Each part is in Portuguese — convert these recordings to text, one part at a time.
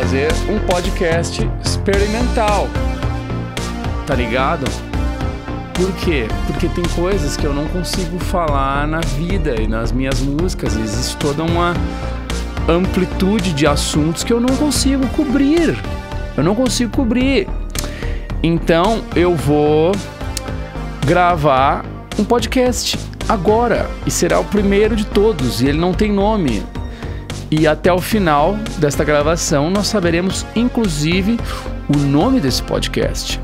fazer um podcast experimental, tá ligado? Por quê? Porque tem coisas que eu não consigo falar na vida e nas minhas músicas. Existe toda uma amplitude de assuntos que eu não consigo cobrir. Então eu vou gravar um podcast agora e será o primeiro de todos e ele não tem nome. E até o final desta gravação nós saberemos inclusive o nome desse podcast.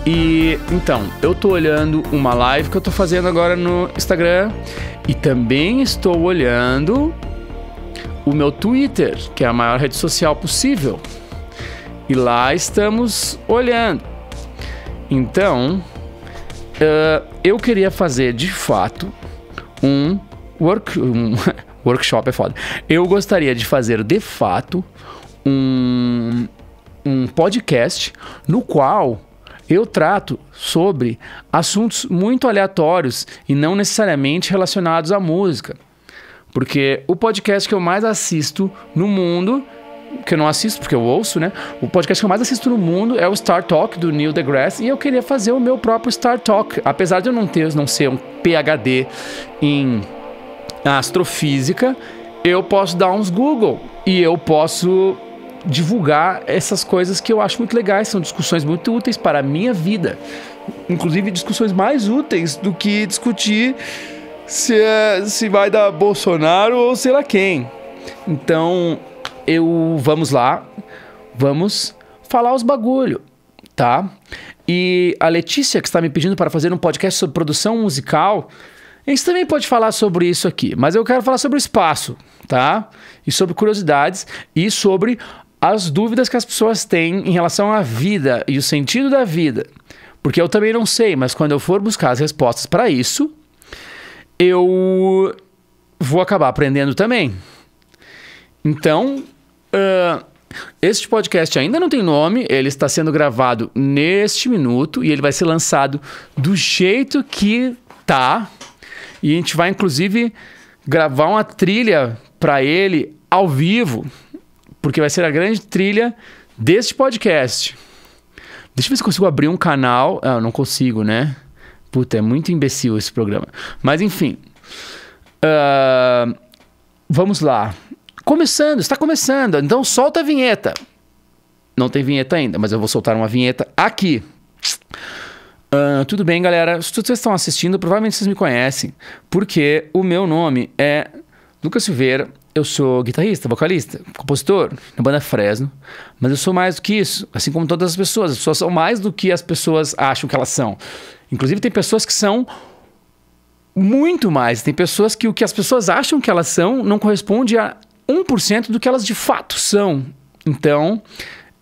E então, eu tô olhando uma live que eu tô fazendo agora no Instagram e também estou olhando o meu Twitter, que é a maior rede social possível. E lá estamos olhando. Então, eu queria fazer de fato um workshop é foda. Eu gostaria de fazer de fato um podcast no qual eu trato sobre assuntos muito aleatórios e não necessariamente relacionados à música. Porque o podcast que eu mais assisto no mundo, que eu não assisto porque eu ouço, né? O podcast que eu mais assisto no mundo é o Star Talk do Neil deGrasse e eu queria fazer o meu próprio Star Talk. Apesar de eu não ser um PhD em astrofísica, eu posso dar uns Google e eu posso divulgar essas coisas que eu acho muito legais, são discussões muito úteis para a minha vida, inclusive discussões mais úteis do que discutir se vai dar Bolsonaro ou sei lá quem. Então, vamos lá, vamos falar os bagulho, tá? E a Letícia, que está me pedindo para fazer um podcast sobre produção musical, a gente também pode falar sobre isso aqui, mas eu quero falar sobre o espaço, tá? E sobre curiosidades e sobre as dúvidas que as pessoas têm em relação à vida e o sentido da vida. Porque eu também não sei, mas quando eu for buscar as respostas para isso, eu vou acabar aprendendo também. Então, este podcast ainda não tem nome, ele está sendo gravado neste minuto e ele vai ser lançado do jeito que tá. E a gente vai, inclusive, gravar uma trilha para ele ao vivo, porque vai ser a grande trilha deste podcast. Deixa eu ver se eu consigo abrir um canal. Ah, não consigo, né? Puta, é muito imbecil esse programa. Mas, enfim. Vamos lá. Está começando. Então, solta a vinheta. Não tem vinheta ainda, mas eu vou soltar uma vinheta aqui. Tudo bem, galera? Se vocês estão assistindo, provavelmente vocês me conhecem, porque o meu nome é Lucas Silveira. Eu sou guitarrista, vocalista, compositor na banda Fresno, mas eu sou mais do que isso, assim como todas as pessoas. As pessoas são mais do que as pessoas acham que elas são. Inclusive tem pessoas que são muito mais. Tem pessoas que o que as pessoas acham que elas são não corresponde a 1% do que elas de fato são. Então,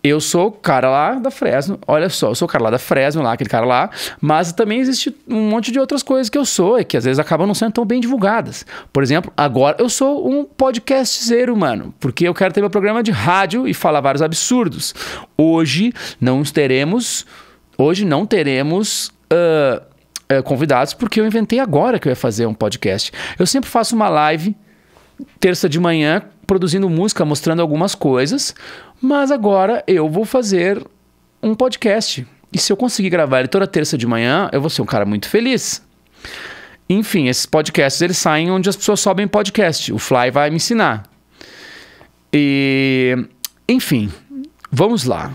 eu sou o cara lá da Fresno, olha só, eu sou o cara lá da Fresno, lá, aquele cara lá, mas também existe um monte de outras coisas que eu sou e que às vezes acabam não sendo tão bem divulgadas. Por exemplo, agora eu sou um podcastzeiro, mano, porque eu quero ter meu programa de rádio e falar vários absurdos. Hoje não teremos convidados, porque eu inventei agora que eu ia fazer um podcast. Eu sempre faço uma live terça de manhã produzindo música, mostrando algumas coisas, mas agora eu vou fazer um podcast. E se eu conseguir gravar ele toda terça de manhã, eu vou ser um cara muito feliz. Enfim, esses podcasts, eles saem onde as pessoas sobem podcast. O Fly vai me ensinar. E, enfim, vamos lá.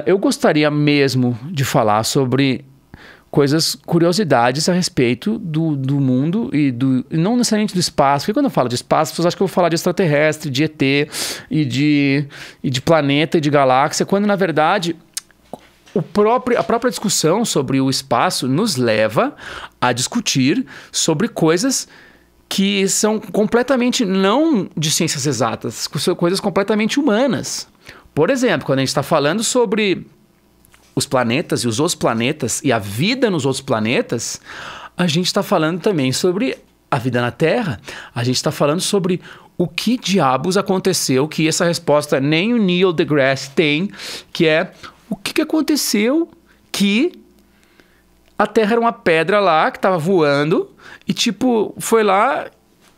Eu gostaria mesmo de falar sobre curiosidades a respeito do mundo e não necessariamente do espaço, porque quando eu falo de espaço, as pessoas acham que eu vou falar de extraterrestre, de ET e de planeta e de galáxia, quando na verdade a própria discussão sobre o espaço nos leva a discutir sobre coisas que são completamente não de ciências exatas, são coisas completamente humanas. Por exemplo, quando a gente está falando sobre os planetas e os outros planetas e a vida nos outros planetas, a gente está falando também sobre a vida na Terra. A gente está falando sobre o que diabos aconteceu, que essa resposta nem o Neil deGrasse tem, que é o que aconteceu que a Terra era uma pedra lá que estava voando e tipo, foi lá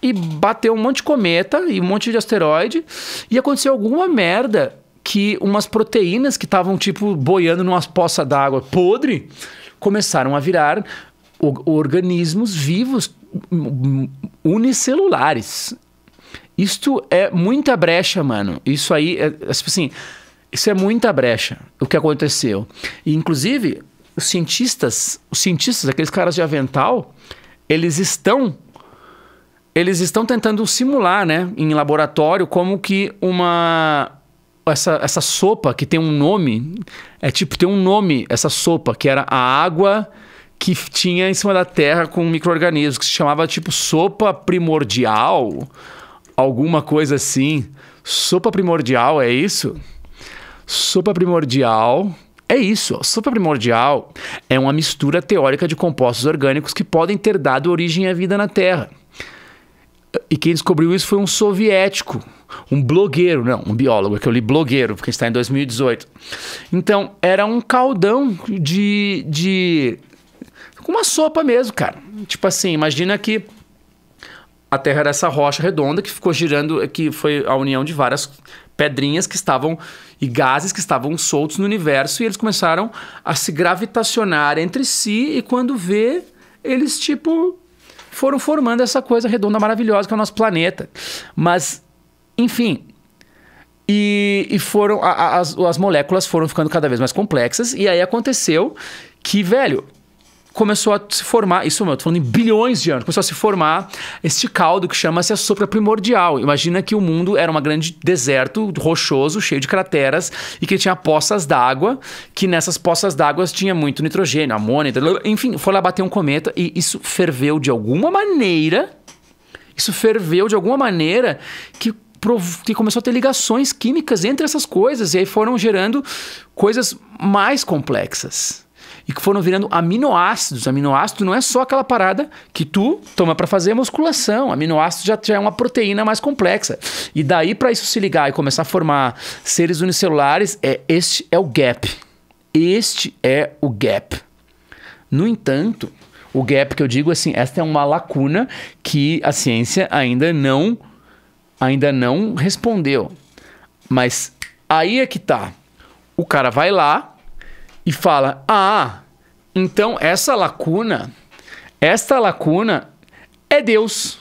e bateu um monte de cometa e um monte de asteroide e aconteceu alguma merda que umas proteínas que estavam tipo boiando numa poça d'água podre começaram a virar organismos vivos unicelulares. Isto é muita brecha, mano. Isso aí, tipo assim, isso é muita brecha, o que aconteceu. E, inclusive, os cientistas, aqueles caras de avental, eles estão tentando simular, né, em laboratório, como que essa sopa que tem um nome, tem um nome, essa sopa, que era a água que tinha em cima da Terra com micro-organismos, que se chamava tipo sopa primordial, alguma coisa assim. Sopa primordial, é isso? Sopa primordial é isso. Sopa primordial é uma mistura teórica de compostos orgânicos que podem ter dado origem à vida na Terra. E quem descobriu isso foi um soviético, um blogueiro, não, um biólogo, que eu li blogueiro, porque está em 2018. Então, era um caldão com uma sopa mesmo, cara. Tipo assim, imagina que a Terra era essa rocha redonda que ficou girando, que foi a união de várias pedrinhas que estavam e gases que estavam soltos no universo, e eles começaram a se gravitacionar entre si, e quando vê, eles tipo foram formando essa coisa redonda maravilhosa que é o nosso planeta. Mas, enfim, e foram as moléculas foram ficando cada vez mais complexas, e aí aconteceu que, velho, começou a se formar, isso eu tô falando em bilhões de anos, começou a se formar este caldo que chama-se a sopa primordial. Imagina que o mundo era um grande deserto rochoso, cheio de crateras, e que tinha poças d'água, que nessas poças d'água tinha muito nitrogênio, amônia, enfim, foi lá bater um cometa e isso ferveu de alguma maneira, que começou a ter ligações químicas entre essas coisas, e aí foram gerando coisas mais complexas. E que foram virando aminoácidos. Aminoácido não é só aquela parada que tu toma para fazer musculação. Aminoácido já é uma proteína mais complexa. E daí, para isso se ligar e começar a formar seres unicelulares, este é o gap. Este é o gap. No entanto, o gap que eu digo assim, esta é uma lacuna que a ciência ainda não respondeu. Mas aí é que tá. O cara vai lá e fala, então esta lacuna é Deus.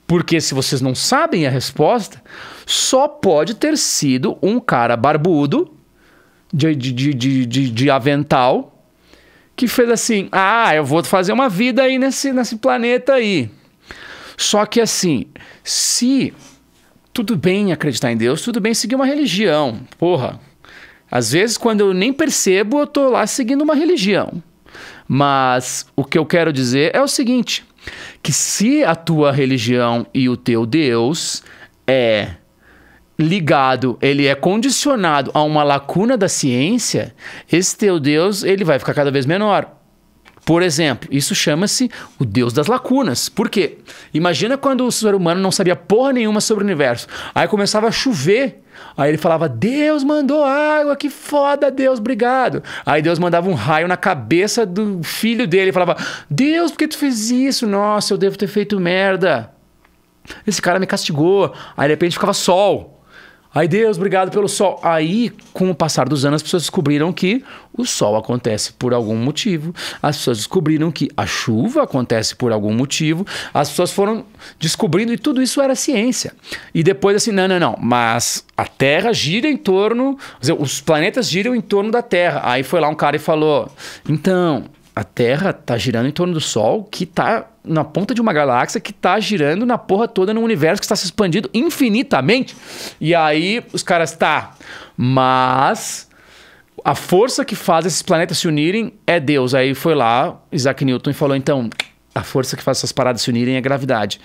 Porque se vocês não sabem a resposta, só pode ter sido um cara barbudo de avental que fez assim, eu vou fazer uma vida aí nesse planeta aí. Só que assim, se tudo bem acreditar em Deus, tudo bem seguir uma religião, porra. Às vezes, quando eu nem percebo, eu tô lá seguindo uma religião. Mas o que eu quero dizer é o seguinte, que se a tua religião e o teu Deus é ligado, ele é condicionado a uma lacuna da ciência, esse teu Deus, ele vai ficar cada vez menor. Por exemplo, isso chama-se o Deus das lacunas. Por quê? Imagina quando o ser humano não sabia porra nenhuma sobre o universo. Aí começava a chover. Aí ele falava, Deus mandou água, que foda, Deus, obrigado. Aí Deus mandava um raio na cabeça do filho dele e falava, Deus, por que tu fez isso? Nossa, eu devo ter feito merda. Esse cara me castigou. Aí de repente ficava sol. Aí Deus, obrigado pelo sol. Aí, com o passar dos anos, as pessoas descobriram que o sol acontece por algum motivo. As pessoas descobriram que a chuva acontece por algum motivo. As pessoas foram descobrindo e tudo isso era ciência. E depois assim, não. Mas a Terra gira em torno... Quer dizer, os planetas giram em torno da Terra. Aí foi lá um cara e falou, então, a Terra está girando em torno do Sol, que está na ponta de uma galáxia, que está girando na porra toda no universo, que está se expandindo infinitamente. E aí os caras, mas a força que faz esses planetas se unirem é Deus. Aí foi lá Isaac Newton e falou, então, a força que faz essas paradas se unirem é gravidade.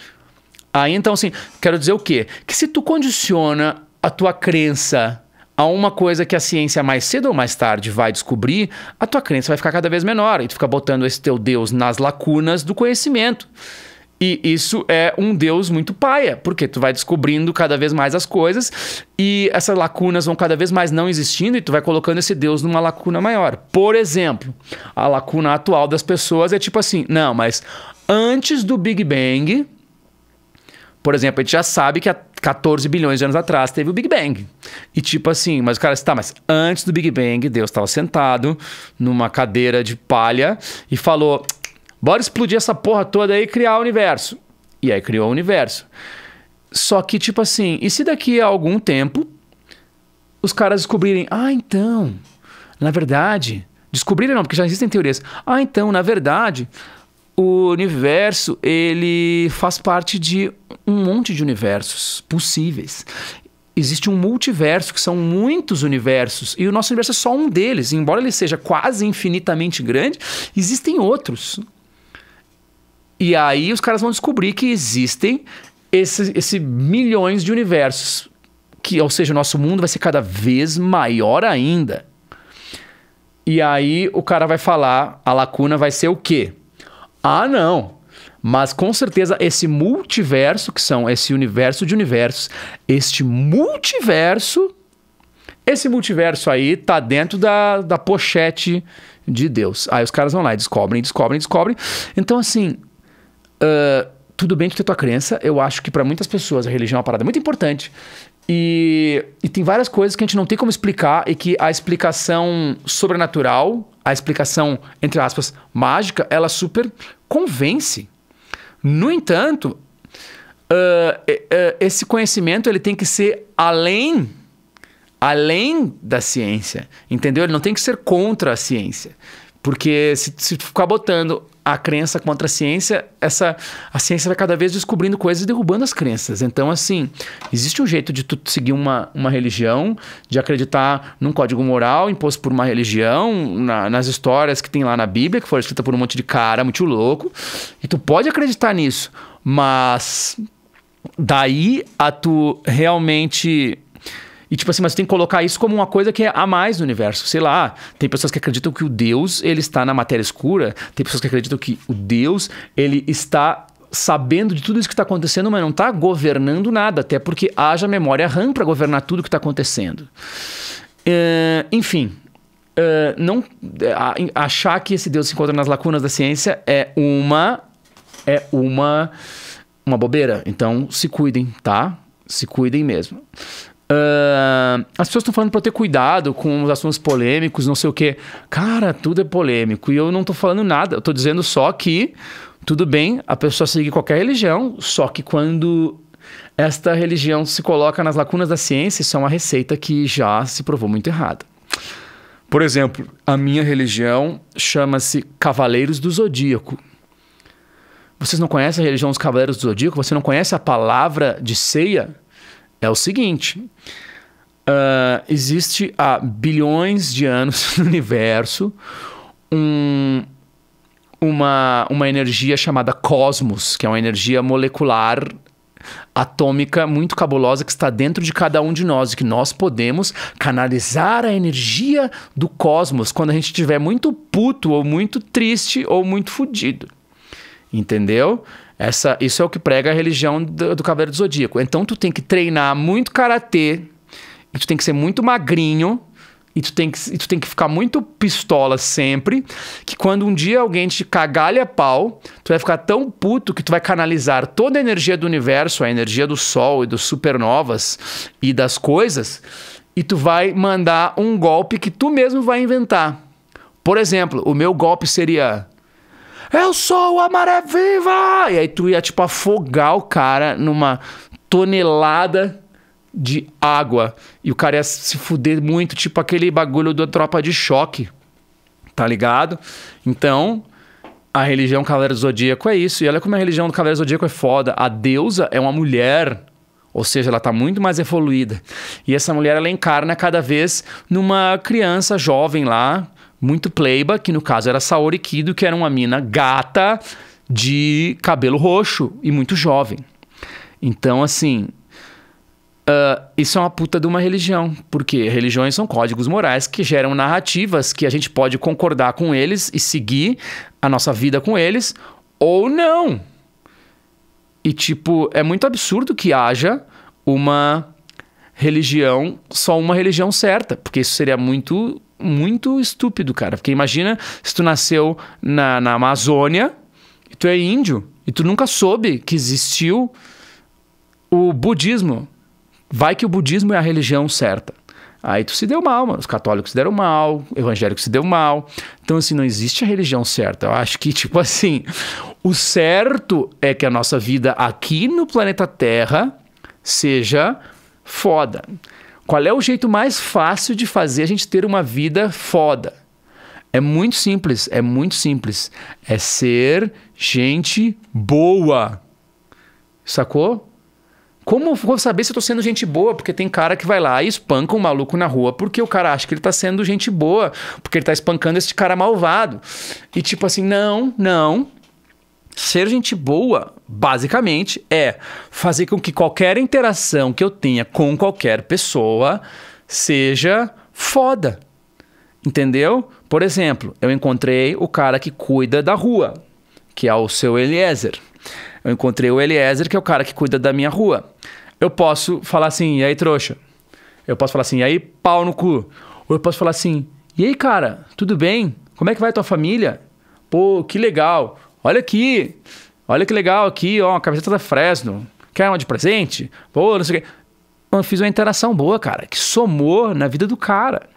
Aí então, assim, quero dizer o quê? Que se tu condiciona a tua crença a uma coisa que a ciência mais cedo ou mais tarde vai descobrir, a tua crença vai ficar cada vez menor. E tu fica botando esse teu Deus nas lacunas do conhecimento. E isso é um Deus muito paia, porque tu vai descobrindo cada vez mais as coisas e essas lacunas vão cada vez mais não existindo e tu vai colocando esse Deus numa lacuna maior. Por exemplo, a lacuna atual das pessoas é tipo assim, não, mas antes do Big Bang, Por exemplo, a gente já sabe que há 14 bilhões de anos atrás teve o Big Bang. E tipo assim, mas o cara está, mas antes do Big Bang, Deus estava sentado numa cadeira de palha e falou: bora explodir essa porra toda aí e criar o universo. E aí criou o universo. Só que tipo assim, e se daqui a algum tempo os caras descobrirem, então, na verdade, descobrirem não, porque já existem teorias. Então, na verdade, o universo, ele faz parte de um monte de universos possíveis. Existe um multiverso, que são muitos universos, e o nosso universo é só um deles. Embora ele seja quase infinitamente grande, existem outros. E aí os caras vão descobrir que existem esses milhões de universos. Ou seja, o nosso mundo vai ser cada vez maior ainda. E aí o cara vai falar, a lacuna vai ser o quê? Não. Mas com certeza esse multiverso, que são esse universo de universos, esse multiverso aí tá dentro da pochete de Deus. Aí os caras vão lá e descobrem. Então assim, tudo bem tu ter tua crença. Eu acho que para muitas pessoas a religião é uma parada muito importante. E tem várias coisas que a gente não tem como explicar e que a explicação sobrenatural, a explicação, entre aspas, mágica, ela super convence. No entanto, esse conhecimento ele tem que ser além da ciência, entendeu? Ele não tem que ser contra a ciência. Porque se ficar botando a crença contra a ciência, a ciência vai cada vez descobrindo coisas e derrubando as crenças. Então, assim, existe um jeito de tu seguir uma religião, de acreditar num código moral imposto por uma religião, nas histórias que tem lá na Bíblia, que foram escritas por um monte de cara muito louco. E tu pode acreditar nisso, mas daí a tu realmente... E tipo assim, mas tu tem que colocar isso como uma coisa que é a mais no universo. Sei lá, tem pessoas que acreditam que o Deus, ele está na matéria escura. Tem pessoas que acreditam que o Deus, ele está sabendo de tudo isso que está acontecendo, mas não está governando nada. Até porque haja memória RAM para governar tudo que está acontecendo. Enfim, achar que esse Deus se encontra nas lacunas da ciência é uma bobeira. Então, se cuidem, tá? Se cuidem mesmo. As pessoas estão falando para eu ter cuidado com os assuntos polêmicos, não sei o que. Cara, tudo é polêmico e eu não tô falando nada. Eu tô dizendo só que tudo bem a pessoa seguir qualquer religião, só que quando esta religião se coloca nas lacunas da ciência, isso é uma receita que já se provou muito errada. Por exemplo, a minha religião chama-se Cavaleiros do Zodíaco. Vocês não conhecem a religião dos Cavaleiros do Zodíaco? Você não conhece a palavra de ceia? É o seguinte, existe há bilhões de anos no universo uma energia chamada cosmos, que é uma energia molecular atômica muito cabulosa que está dentro de cada um de nós e que nós podemos canalizar a energia do cosmos quando a gente estiver muito puto ou muito triste ou muito fudido. Entendeu? Isso é o que prega a religião do Cavaleiro do Zodíaco. Então tu tem que treinar muito karatê, e tu tem que ser muito magrinho, e tu tem que ficar muito pistola sempre, que quando um dia alguém te cagalha a pau, tu vai ficar tão puto que tu vai canalizar toda a energia do universo, a energia do sol e dos supernovas e das coisas, e tu vai mandar um golpe que tu mesmo vai inventar. Por exemplo, o meu golpe seria... Eu sou a maré viva! E aí tu ia, tipo, afogar o cara numa tonelada de água. E o cara ia se fuder muito, tipo aquele bagulho da Tropa de Choque. Tá ligado? Então, a religião Cavaleiro do Zodíaco é isso. E olha como a religião do Cavaleiro do Zodíaco é foda. A deusa é uma mulher. Ou seja, ela tá muito mais evoluída. E essa mulher, ela encarna cada vez numa criança jovem lá, muito pleiba, que no caso era Saori Kido, que era uma mina gata de cabelo roxo e muito jovem. Então, assim, isso é uma puta de uma religião, porque religiões são códigos morais que geram narrativas que a gente pode concordar com eles e seguir a nossa vida com eles, ou não. E, tipo, é muito absurdo que haja uma religião, só uma religião certa, porque isso seria muito estúpido, cara. Porque imagina se tu nasceu na Amazônia e tu é índio e tu nunca soube que existiu o budismo, vai que o budismo é a religião certa. Aí tu se deu mal, mano. Os católicos se deram mal, evangélicos se deu mal. Então, assim, não existe a religião certa. Eu acho que, tipo assim, o certo é que a nossa vida aqui no planeta Terra seja foda. Qual é o jeito mais fácil de fazer a gente ter uma vida foda? É muito simples, é muito simples. É ser gente boa. Sacou? Como vou saber se eu tô sendo gente boa? Porque tem cara que vai lá e espanca um maluco na rua porque o cara acha que ele tá sendo gente boa, porque ele tá espancando esse cara malvado. E tipo assim, não. Ser gente boa, basicamente, é fazer com que qualquer interação que eu tenha com qualquer pessoa seja foda. Entendeu? Por exemplo, eu encontrei o cara que cuida da rua, que é o seu Eliezer. Eu encontrei o Eliezer, que é o cara que cuida da minha rua. Eu posso falar assim, e aí, trouxa? Eu posso falar assim, e aí, pau no cu? Ou eu posso falar assim, e aí, cara, tudo bem? Como é que vai a tua família? Pô, que legal. Olha aqui. Olha que legal aqui, ó, a camiseta da Fresno. Quer uma de presente? Pô, não sei o quê. Eu fiz uma interação boa, cara, que somou na vida do cara.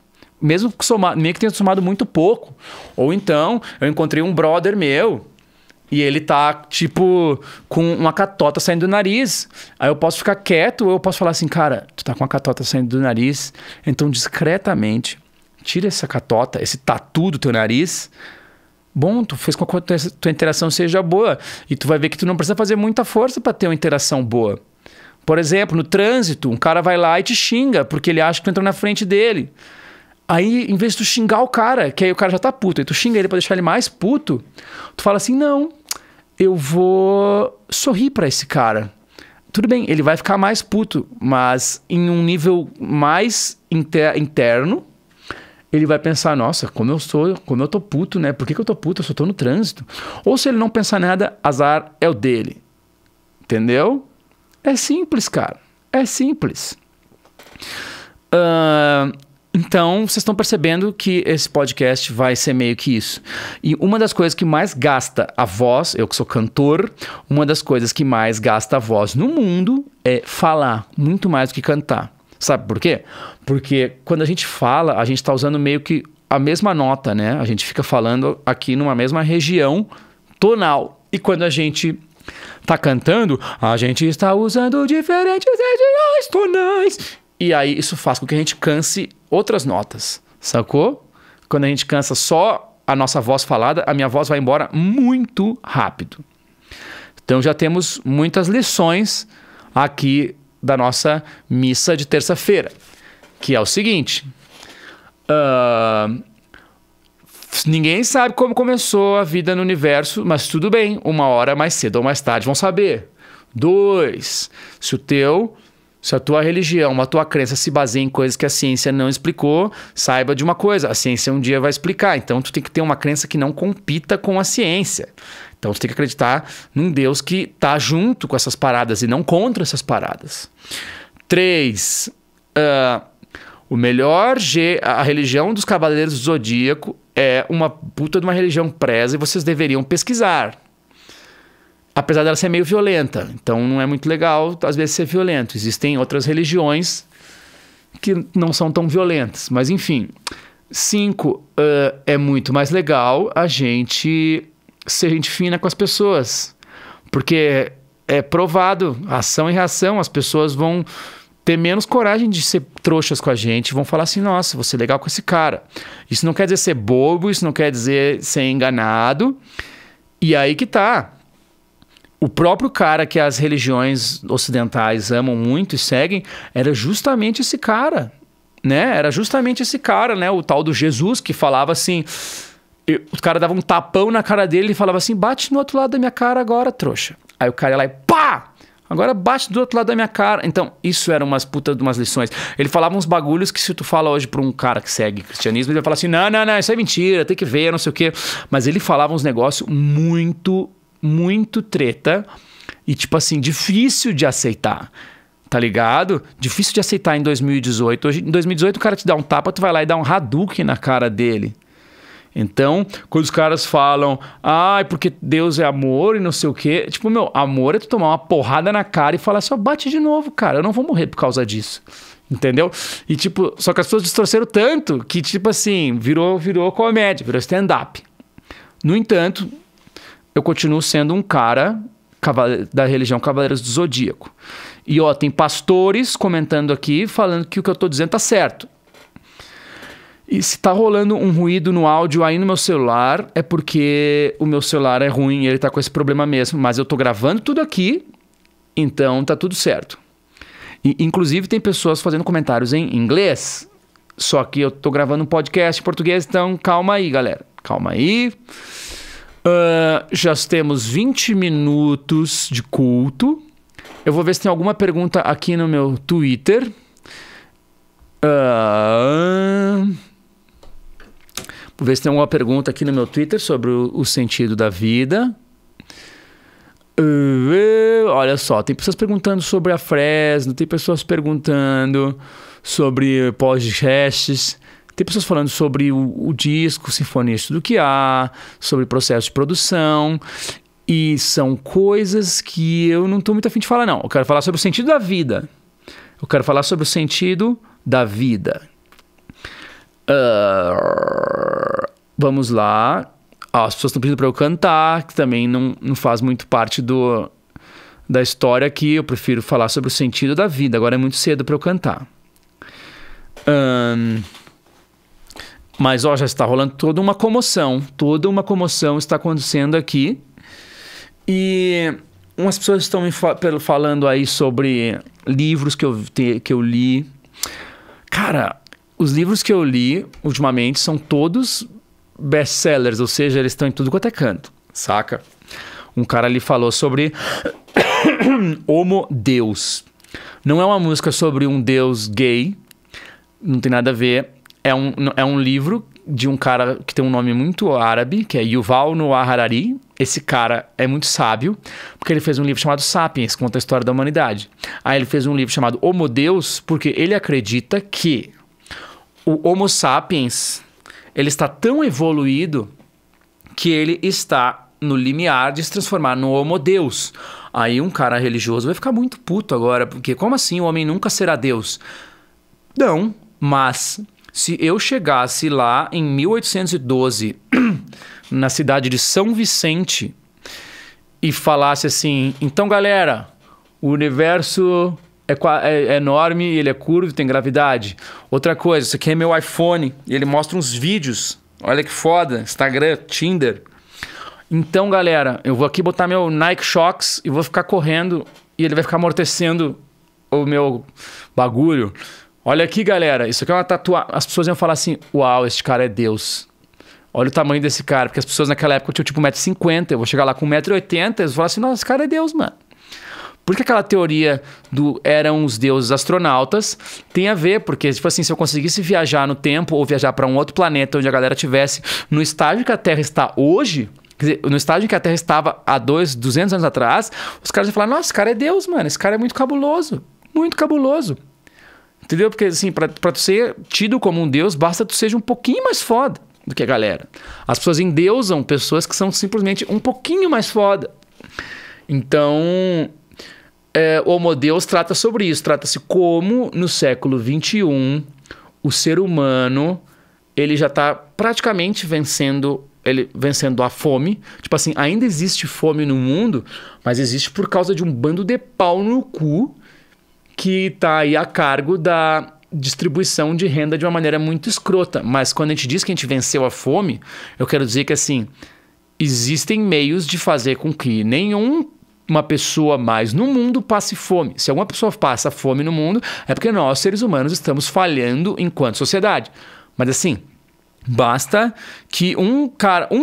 Mesmo que tenha somado muito pouco. Ou então, eu encontrei um brother meu e ele tá, tipo, com uma catota saindo do nariz. Aí eu posso ficar quieto ou eu posso falar assim, cara, tu tá com uma catota saindo do nariz, então discretamente, tira essa catota, esse tatu do teu nariz. Bom, tu fez com que a tua interação seja boa. E tu vai ver que tu não precisa fazer muita força para ter uma interação boa. Por exemplo, no trânsito, um cara vai lá e te xinga porque ele acha que tu entrou na frente dele. Aí, em vez de tu xingar o cara, que aí o cara já tá puto, e tu xinga ele pra deixar ele mais puto, tu fala assim, não, eu vou sorrir pra esse cara. Tudo bem, ele vai ficar mais puto, mas em um nível mais interno, ele vai pensar, nossa, como eu tô puto, né? Por que eu tô puto? Eu só tô no trânsito. Ou se ele não pensar nada, azar é o dele. Entendeu? É simples, cara. É simples. Então, vocês estão percebendo que esse podcast vai ser meio que isso. E uma das coisas que mais gasta a voz, eu que sou cantor, uma das coisas que mais gasta a voz no mundo é falar, muito mais do que cantar. Sabe por quê? Porque quando a gente fala, a gente está usando meio que a mesma nota, né? A gente fica falando aqui numa mesma região tonal. E quando a gente está cantando, a gente está usando diferentes regiões tonais. E aí isso faz com que a gente canse outras notas, sacou? Quando a gente cansa só a nossa voz falada, a minha voz vai embora muito rápido. Então já temos muitas lições aqui da nossa missa de terça-feira, que é o seguinte: ninguém sabe como começou a vida no universo, mas tudo bem, uma hora mais cedo ou mais tarde vão saber. 2, se a tua religião, a tua crença se baseia em coisas que a ciência não explicou, saiba de uma coisa, a ciência um dia vai explicar. Então tu tem que ter uma crença que não compita com a ciência. Então tu tem que acreditar num Deus que tá junto com essas paradas e não contra essas paradas. 3, a religião dos Cavaleiros do Zodíaco é uma puta de uma religião presa e vocês deveriam pesquisar. Apesar dela ser meio violenta, então não é muito legal às vezes ser violento. Existem outras religiões que não são tão violentas, mas enfim. 5, é muito mais legal a gente ser gente fina com as pessoas, porque é provado, ação e reação, as pessoas vão ter menos coragem de ser trouxas com a gente, vão falar assim, nossa, vou ser legal com esse cara. Isso não quer dizer ser bobo, isso não quer dizer ser enganado, e aí que tá. O próprio cara que as religiões ocidentais amam muito e seguem era justamente esse cara, né? Era justamente esse cara, né? O tal do Jesus que falava assim... O cara dava um tapão na cara dele e falava assim, bate no outro lado da minha cara agora, trouxa. Aí o cara ia lá e pá! Agora bate do outro lado da minha cara. Então, isso eram umas putas de umas lições. Ele falava uns bagulhos que se tu fala hoje pra um cara que segue cristianismo, ele vai falar assim, não, isso é mentira, tem que ver, não sei o quê. Mas ele falava uns negócios muito treta e, tipo assim, difícil de aceitar, tá ligado? Difícil de aceitar em 2018. Hoje, em 2018, o cara te dá um tapa, tu vai lá e dá um Hadouken na cara dele. Então, quando os caras falam, porque Deus é amor e não sei o quê. Tipo, meu, amor é tu tomar uma porrada na cara e falar assim, bate de novo, cara. Eu não vou morrer por causa disso. Entendeu? E tipo, só que as pessoas distorceram tanto que, tipo assim, virou comédia, virou stand-up. No entanto, eu continuo sendo um cara da religião Cavaleiros do Zodíaco. E tem pastores comentando aqui, falando que o que eu tô dizendo tá certo. E se tá rolando um ruído no áudio aí no meu celular, é porque o meu celular é ruim e ele tá com esse problema mesmo. Mas eu tô gravando tudo aqui, então tá tudo certo. E, inclusive tem pessoas fazendo comentários em inglês, só que eu tô gravando um podcast em português, então calma aí, galera. Calma aí. Já temos 20 minutos de culto. Eu vou ver se tem alguma pergunta aqui no meu Twitter. Vou ver se tem alguma pergunta aqui no meu Twitter sobre o sentido da vida. Olha só, tem pessoas perguntando sobre a Fresno, tem pessoas perguntando sobre podcasts, tem pessoas falando sobre o disco Sinfonista do que há, sobre processo de produção, e são coisas que eu não estou muito afim de falar, não. Eu quero falar sobre o sentido da vida. Eu quero falar sobre o sentido da vida. Vamos lá. As pessoas estão pedindo para eu cantar, que também não faz muito parte da história aqui. Eu prefiro falar sobre o sentido da vida. Agora é muito cedo para eu cantar. Mas já está rolando toda uma comoção. Toda uma comoção está acontecendo aqui. E umas pessoas estão me falando aí sobre livros que eu li. Cara, os livros que eu li ultimamente são todos best-sellers, ou seja, eles estão em tudo quanto é canto, saca? Um cara ali falou sobre Homo Deus. Não é uma música sobre um deus gay, não tem nada a ver. É um livro de um cara que tem um nome muito árabe, que é Yuval Noah Harari. Esse cara é muito sábio, porque ele fez um livro chamado Sapiens, conta a história da humanidade. Aí ele fez um livro chamado Homo Deus, porque ele acredita que o Homo Sapiens, ele está tão evoluído que ele está no limiar de se transformar no Homo Deus. Aí um cara religioso vai ficar muito puto agora, porque como assim o homem nunca será Deus? Não, mas se eu chegasse lá em 1812, na cidade de São Vicente, e falasse assim, então galera, o universo é enorme, ele é curvo, tem gravidade. Outra coisa, isso aqui é meu iPhone, e ele mostra uns vídeos, olha que foda, Instagram, Tinder. Então galera, eu vou aqui botar meu Nike Shox e vou ficar correndo, e ele vai ficar amortecendo o meu bagulho. Olha aqui, galera, isso aqui é uma tatuagem. As pessoas iam falar assim, uau, este cara é Deus. Olha o tamanho desse cara, porque as pessoas naquela época tinham tipo 1,50 m, eu vou chegar lá com 1,80 m, eles vão falar assim, nossa, esse cara é Deus, mano. Porque aquela teoria do eram os deuses astronautas tem a ver, porque tipo assim, se eu conseguisse viajar no tempo ou viajar para um outro planeta onde a galera tivesse no estágio que a Terra está hoje, quer dizer, no estágio que a Terra estava há 200 anos atrás, os caras iam falar, nossa, esse cara é Deus, mano, esse cara é muito cabuloso, muito cabuloso. Entendeu? Porque assim, pra tu ser tido como um deus, basta tu seja um pouquinho mais foda do que a galera. As pessoas endeusam pessoas que são simplesmente um pouquinho mais foda. Então, o Homo Deus trata sobre isso. Trata-se como, no século XXI, o ser humano, ele já está praticamente vencendo a fome. Tipo assim, ainda existe fome no mundo, mas existe por causa de um bando de pau no cu que está aí a cargo da distribuição de renda de uma maneira muito escrota. Mas quando a gente diz que a gente venceu a fome, eu quero dizer que assim, existem meios de fazer com que nenhuma pessoa mais no mundo passe fome. Se alguma pessoa passa fome no mundo, é porque nós, seres humanos, estamos falhando enquanto sociedade. Mas assim, basta que um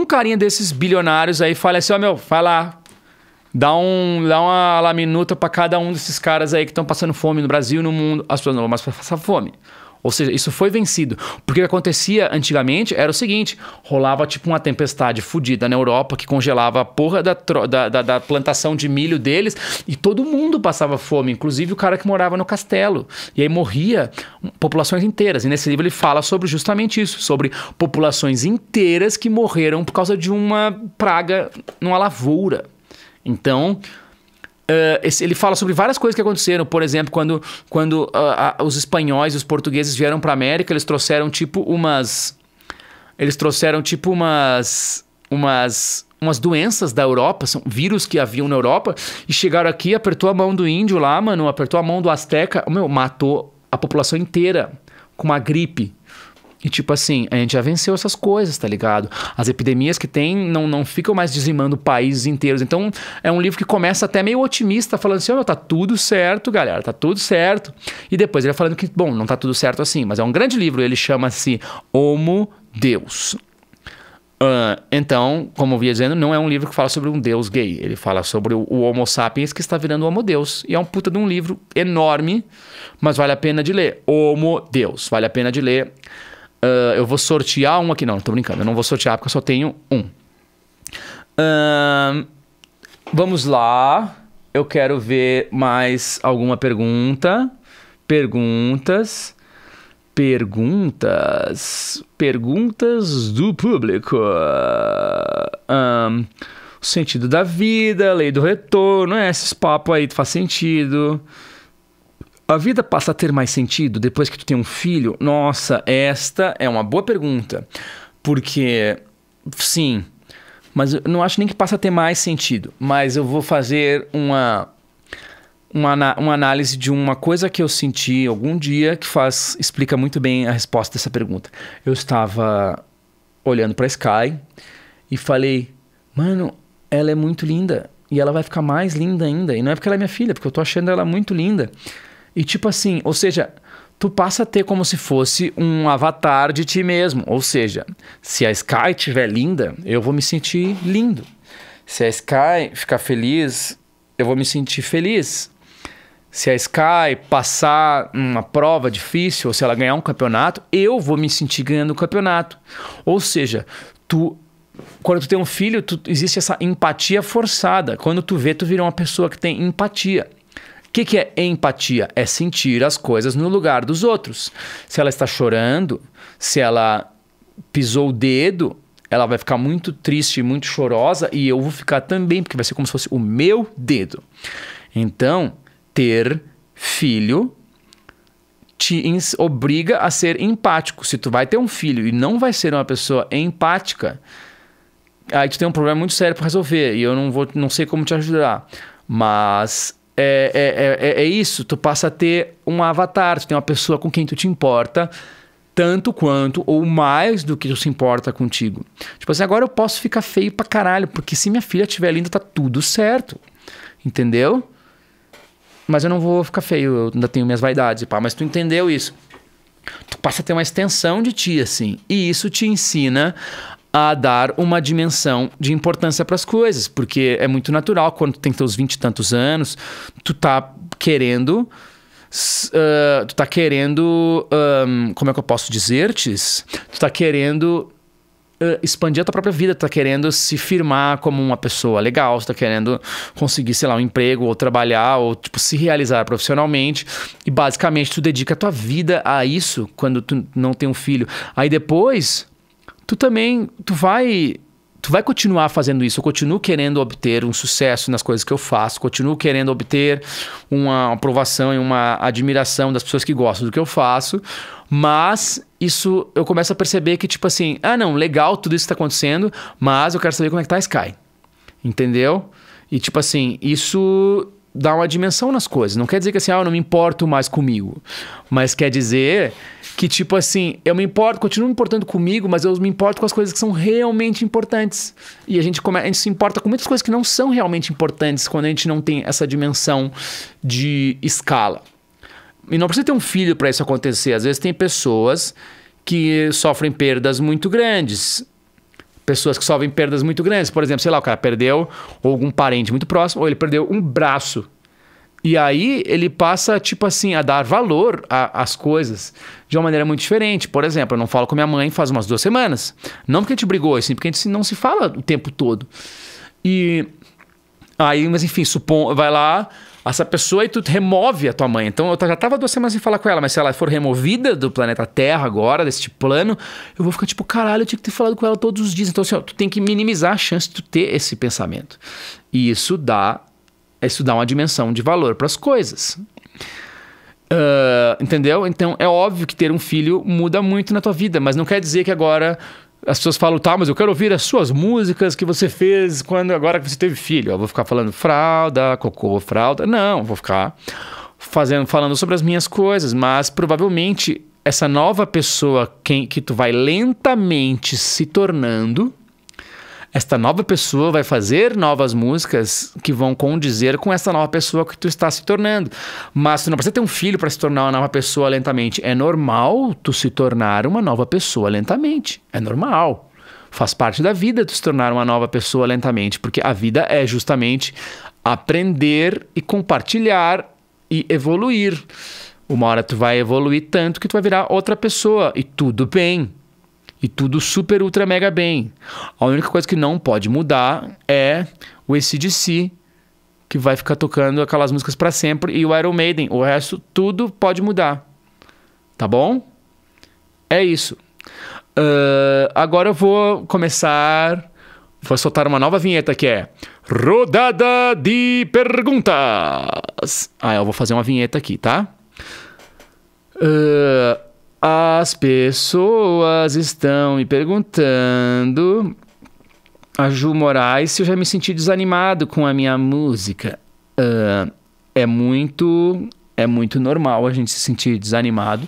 carinha desses bilionários aí fale assim, vai lá, dá uma laminuta para cada um desses caras aí que estão passando fome no Brasil e no mundo. As pessoas não vão mais passar fome. Ou seja, isso foi vencido. Porque o que acontecia antigamente era o seguinte, rolava tipo uma tempestade fodida na Europa que congelava a porra da plantação de milho deles e todo mundo passava fome, inclusive o cara que morava no castelo. E aí morria populações inteiras. E nesse livro ele fala sobre justamente isso, sobre populações inteiras que morreram por causa de uma praga numa lavoura. Então, ele fala sobre várias coisas que aconteceram. Por exemplo, quando os espanhóis e os portugueses vieram para a América, eles trouxeram tipo umas doenças da Europa, são vírus que haviam na Europa, e chegaram aqui, apertou a mão do índio lá, mano, apertou a mão do asteca, matou a população inteira com uma gripe. E tipo assim, a gente já venceu essas coisas, tá ligado? As epidemias que tem não ficam mais dizimando países inteiros. Então é um livro que começa até meio otimista, falando assim, tá tudo certo, galera, tá tudo certo. E depois ele vai falando que, bom, não tá tudo certo assim, mas é um grande livro, ele chama-se Homo Deus. Então, como eu ia dizendo, não é um livro que fala sobre um deus gay. Ele fala sobre o Homo sapiens que está virando Homo Deus. E é um puta de um livro enorme, mas vale a pena de ler. Homo Deus, vale a pena de ler. Eu vou sortear um aqui. Não, tô brincando. Eu não vou sortear porque eu só tenho um. Vamos lá. Eu quero ver mais alguma pergunta. Perguntas do público. O sentido da vida, lei do retorno, esses papos aí faz sentido. A vida passa a ter mais sentido depois que tu tem um filho? Nossa, esta é uma boa pergunta. Porque, sim, mas eu não acho nem que passa a ter mais sentido. Mas eu vou fazer uma análise de uma coisa que eu senti algum dia que explica muito bem a resposta dessa pergunta. Eu estava olhando para a Sky e falei, mano, ela é muito linda e ela vai ficar mais linda ainda. E não é porque ela é minha filha, porque eu tô achando ela muito linda. E tipo assim, ou seja, tu passa a ter como se fosse um avatar de ti mesmo. Ou seja, se a Sky estiver linda, eu vou me sentir lindo. Se a Sky ficar feliz, eu vou me sentir feliz. Se a Sky passar uma prova difícil, ou se ela ganhar um campeonato, eu vou me sentir ganhando o campeonato. Ou seja, quando tu tem um filho, existe essa empatia forçada. Quando tu vira uma pessoa que tem empatia. O que é empatia? É sentir as coisas no lugar dos outros. Se ela está chorando, se ela pisou o dedo, ela vai ficar muito triste, muito chorosa, e eu vou ficar também, porque vai ser como se fosse o meu dedo. Então, ter filho te obriga a ser empático. Se tu vai ter um filho e não vai ser uma pessoa empática, aí tu tem um problema muito sério para resolver, e eu não sei como te ajudar. Mas é isso, tu passa a ter um avatar, tu tem uma pessoa com quem tu te importa tanto quanto ou mais do que tu se importa contigo. Tipo assim, agora eu posso ficar feio pra caralho, porque se minha filha estiver linda, tá tudo certo. Entendeu? Mas eu não vou ficar feio, eu ainda tenho minhas vaidades, pá. Mas tu entendeu isso? Tu passa a ter uma extensão de ti, assim. E isso te ensina a dar uma dimensão de importância para as coisas. Porque é muito natural, quando tu tem teus 20 e tantos anos, tu tá querendo... como é que eu posso dizer-te? Tu tá querendo expandir a tua própria vida, tu tá querendo se firmar como uma pessoa legal, tu tá querendo conseguir, sei lá, um emprego, ou trabalhar, ou tipo, se realizar profissionalmente, e basicamente tu dedica a tua vida a isso quando tu não tem um filho. Aí depois, tu vai continuar fazendo isso. Eu continuo querendo obter um sucesso nas coisas que eu faço, continuo querendo obter uma aprovação e uma admiração das pessoas que gostam do que eu faço, mas isso eu começo a perceber que tipo assim, não, legal tudo isso que está acontecendo, mas eu quero saber como é que tá a Sky, entendeu? E tipo assim, isso dá uma dimensão nas coisas. Não quer dizer que assim, eu não me importo mais comigo, mas quer dizer que tipo assim, eu me importo, continuo me importando comigo, mas eu me importo com as coisas que são realmente importantes. E a gente se importa com muitas coisas que não são realmente importantes quando a gente não tem essa dimensão de escala. E não precisa ter um filho para isso acontecer. Às vezes tem pessoas que sofrem perdas muito grandes. Pessoas que sofrem perdas muito grandes. Por exemplo, sei lá, o cara perdeu ou algum parente muito próximo, ou ele perdeu um braço. E aí ele passa, tipo assim, a dar valor às coisas de uma maneira muito diferente. Por exemplo, eu não falo com minha mãe faz umas 2 semanas. Não porque a gente brigou, assim, porque a gente não se fala o tempo todo. E aí, mas enfim, vai lá essa pessoa e tu remove a tua mãe. Então eu já tava 2 semanas sem falar com ela, mas se ela for removida do planeta Terra agora, deste plano, eu vou ficar tipo, caralho, eu tinha que ter falado com ela todos os dias. Então assim, ó, tu tem que minimizar a chance de tu ter esse pensamento. E isso dá uma dimensão de valor para as coisas. Entendeu? Então é óbvio que ter um filho muda muito na tua vida, mas não quer dizer que agora as pessoas falam, tá, mas eu quero ouvir as suas músicas que você fez agora que você teve filho. Eu vou ficar falando fralda, cocô, fralda. Não, vou ficar falando sobre as minhas coisas, mas provavelmente essa nova pessoa que tu vai lentamente se tornando, esta nova pessoa vai fazer novas músicas que vão condizer com essa nova pessoa que tu está se tornando. Mas tu não precisa ter um filho para se tornar uma nova pessoa lentamente. É normal tu se tornar uma nova pessoa lentamente. É normal. Faz parte da vida tu se tornar uma nova pessoa lentamente. Porque a vida é justamente aprender e compartilhar e evoluir. Uma hora tu vai evoluir tanto que tu vai virar outra pessoa. E tudo bem. E tudo super, ultra, mega bem. A única coisa que não pode mudar é o AC/DC, que vai ficar tocando aquelas músicas para sempre, e o Iron Maiden. O resto, tudo pode mudar. Tá bom? É isso. Agora eu vou soltar uma nova vinheta que é Rodada de Perguntas. Eu vou fazer uma vinheta aqui, tá? As pessoas estão me perguntando, a Ju Moraes, se eu já me senti desanimado com a minha música. É muito normal a gente se sentir desanimado,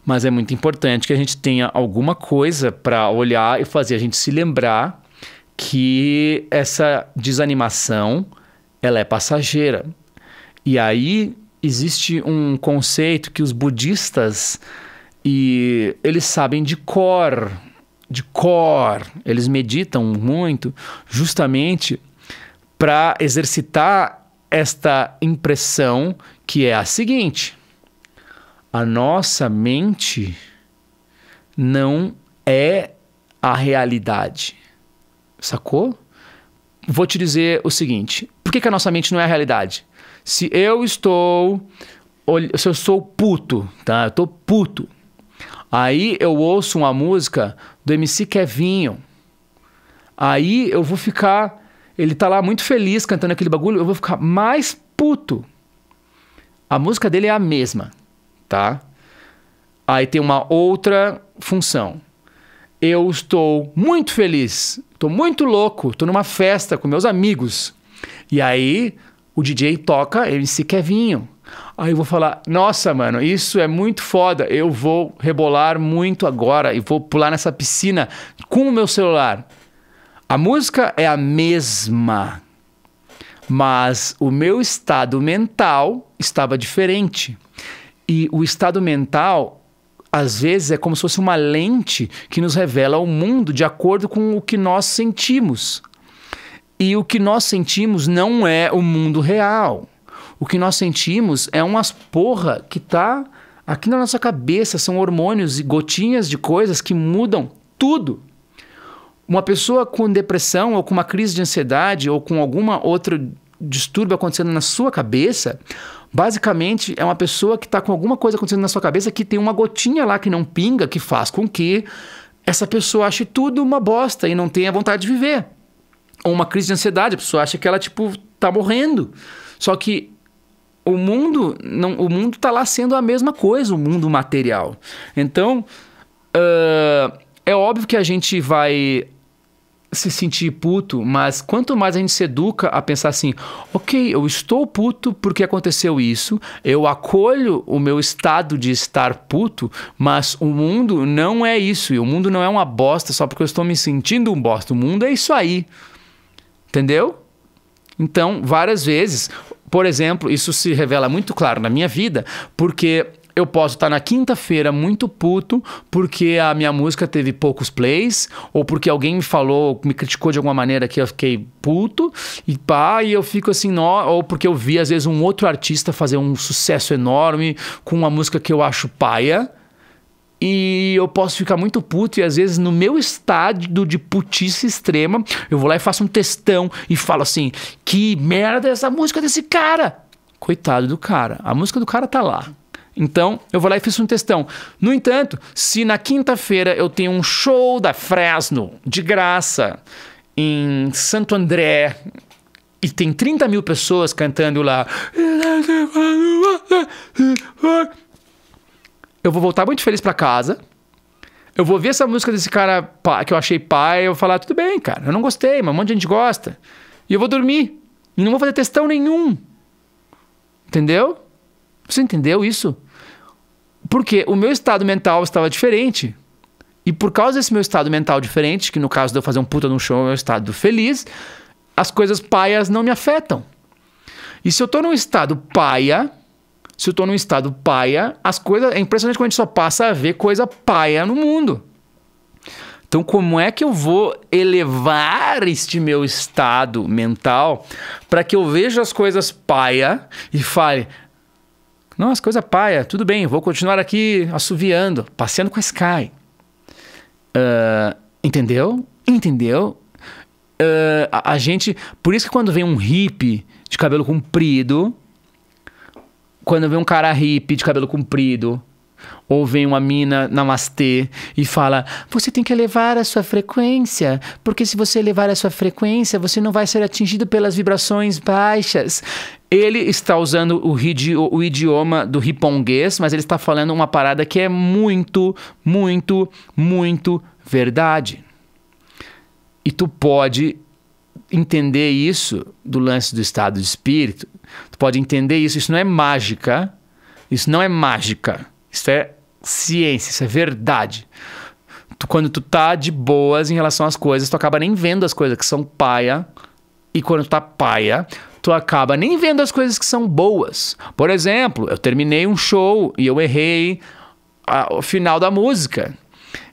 mas é muito importante que a gente tenha alguma coisa para olhar e fazer a gente se lembrar que essa desanimação, ela é passageira. E aí existe um conceito que os budistas eles sabem de cor, eles meditam muito justamente para exercitar esta impressão que é a seguinte: a nossa mente não é a realidade, sacou? Vou te dizer o seguinte: por que a nossa mente não é a realidade? Se eu sou puto, tá? Eu tô puto. Aí eu ouço uma música do MC Kevinho. Aí eu vou ficar... Ele tá lá muito feliz cantando aquele bagulho. Eu vou ficar mais puto. A música dele é a mesma, tá? Aí tem uma outra função. Eu estou muito feliz. Estou muito louco. Estou numa festa com meus amigos. E aí o DJ toca MC Kevinho. Aí eu vou falar, nossa, mano, isso é muito foda, eu vou rebolar muito agora e vou pular nessa piscina com o meu celular. A música é a mesma, mas o meu estado mental estava diferente. E o estado mental, às vezes, é como se fosse uma lente que nos revela o mundo de acordo com o que nós sentimos. E o que nós sentimos não é o mundo real. O que nós sentimos é umas porra que tá aqui na nossa cabeça, são hormônios e gotinhas de coisas que mudam tudo. Uma pessoa com depressão ou com uma crise de ansiedade ou com alguma outra distúrbio acontecendo na sua cabeça, basicamente é uma pessoa que está com alguma coisa acontecendo na sua cabeça que tem uma gotinha lá que não pinga, que faz com que essa pessoa ache tudo uma bosta e não tenha vontade de viver. Ou uma crise de ansiedade, a pessoa acha que ela tipo tá morrendo. Só que o mundo tá lá sendo a mesma coisa, o mundo material. Então, é óbvio que a gente vai se sentir puto, mas quanto mais a gente se educa a pensar assim, ok, eu estou puto porque aconteceu isso, eu acolho o meu estado de estar puto, mas o mundo não é isso, e o mundo não é uma bosta só porque eu estou me sentindo um bosta, o mundo é isso aí, entendeu? Então, várias vezes... Por exemplo, isso se revela muito claro na minha vida, porque eu posso estar na quinta-feira muito puto porque a minha música teve poucos plays, ou porque alguém me falou, me criticou de alguma maneira que eu fiquei puto, e pá, e eu fico assim, ou porque eu vi às vezes um outro artista fazer um sucesso enorme com uma música que eu acho paia, e eu posso ficar muito puto, e às vezes no meu estado de putice extrema, eu vou lá e faço um textão e falo assim, que merda é essa música desse cara? Coitado do cara, a música do cara tá lá. Então, eu vou lá e fiz um textão. No entanto, se na quinta-feira eu tenho um show da Fresno, de graça, em Santo André, e tem 30 mil pessoas cantando lá, eu vou voltar muito feliz pra casa, eu vou ver essa música desse cara que eu achei pai, eu vou falar, tudo bem, cara, eu não gostei, mas um monte de gente gosta. E eu vou dormir, e não vou fazer textão nenhum. Entendeu? Você entendeu isso? Porque o meu estado mental estava diferente. E por causa desse meu estado mental diferente, que no caso de eu fazer um puta no show é o meu estado feliz, as coisas paias não me afetam. E se eu tô num estado paia, as coisas... É impressionante quando a gente só passa a ver coisa paia no mundo. Então, como é que eu vou elevar este meu estado mental para que eu veja as coisas paia e fale, nossa, coisa paia, tudo bem, vou continuar aqui assoviando, passeando com a Sky. Entendeu? Entendeu? A gente... Por isso que quando vem um hippie de cabelo comprido, quando vem um cara hippie de cabelo comprido, ou vem uma mina namastê e fala, você tem que elevar a sua frequência, porque se você elevar a sua frequência, você não vai ser atingido pelas vibrações baixas. Ele está usando o idioma do riponguês, mas ele está falando uma parada que é muito, muito, muito verdade. E tu pode entender isso do lance do estado de espírito, tu pode entender isso, isso não é mágica, isso não é mágica. Isso é ciência, isso é verdade. Quando tu tá de boas em relação às coisas, tu acaba nem vendo as coisas que são paia. E quando tu tá paia, tu acaba nem vendo as coisas que são boas. Por exemplo, eu terminei um show e eu errei o final da música.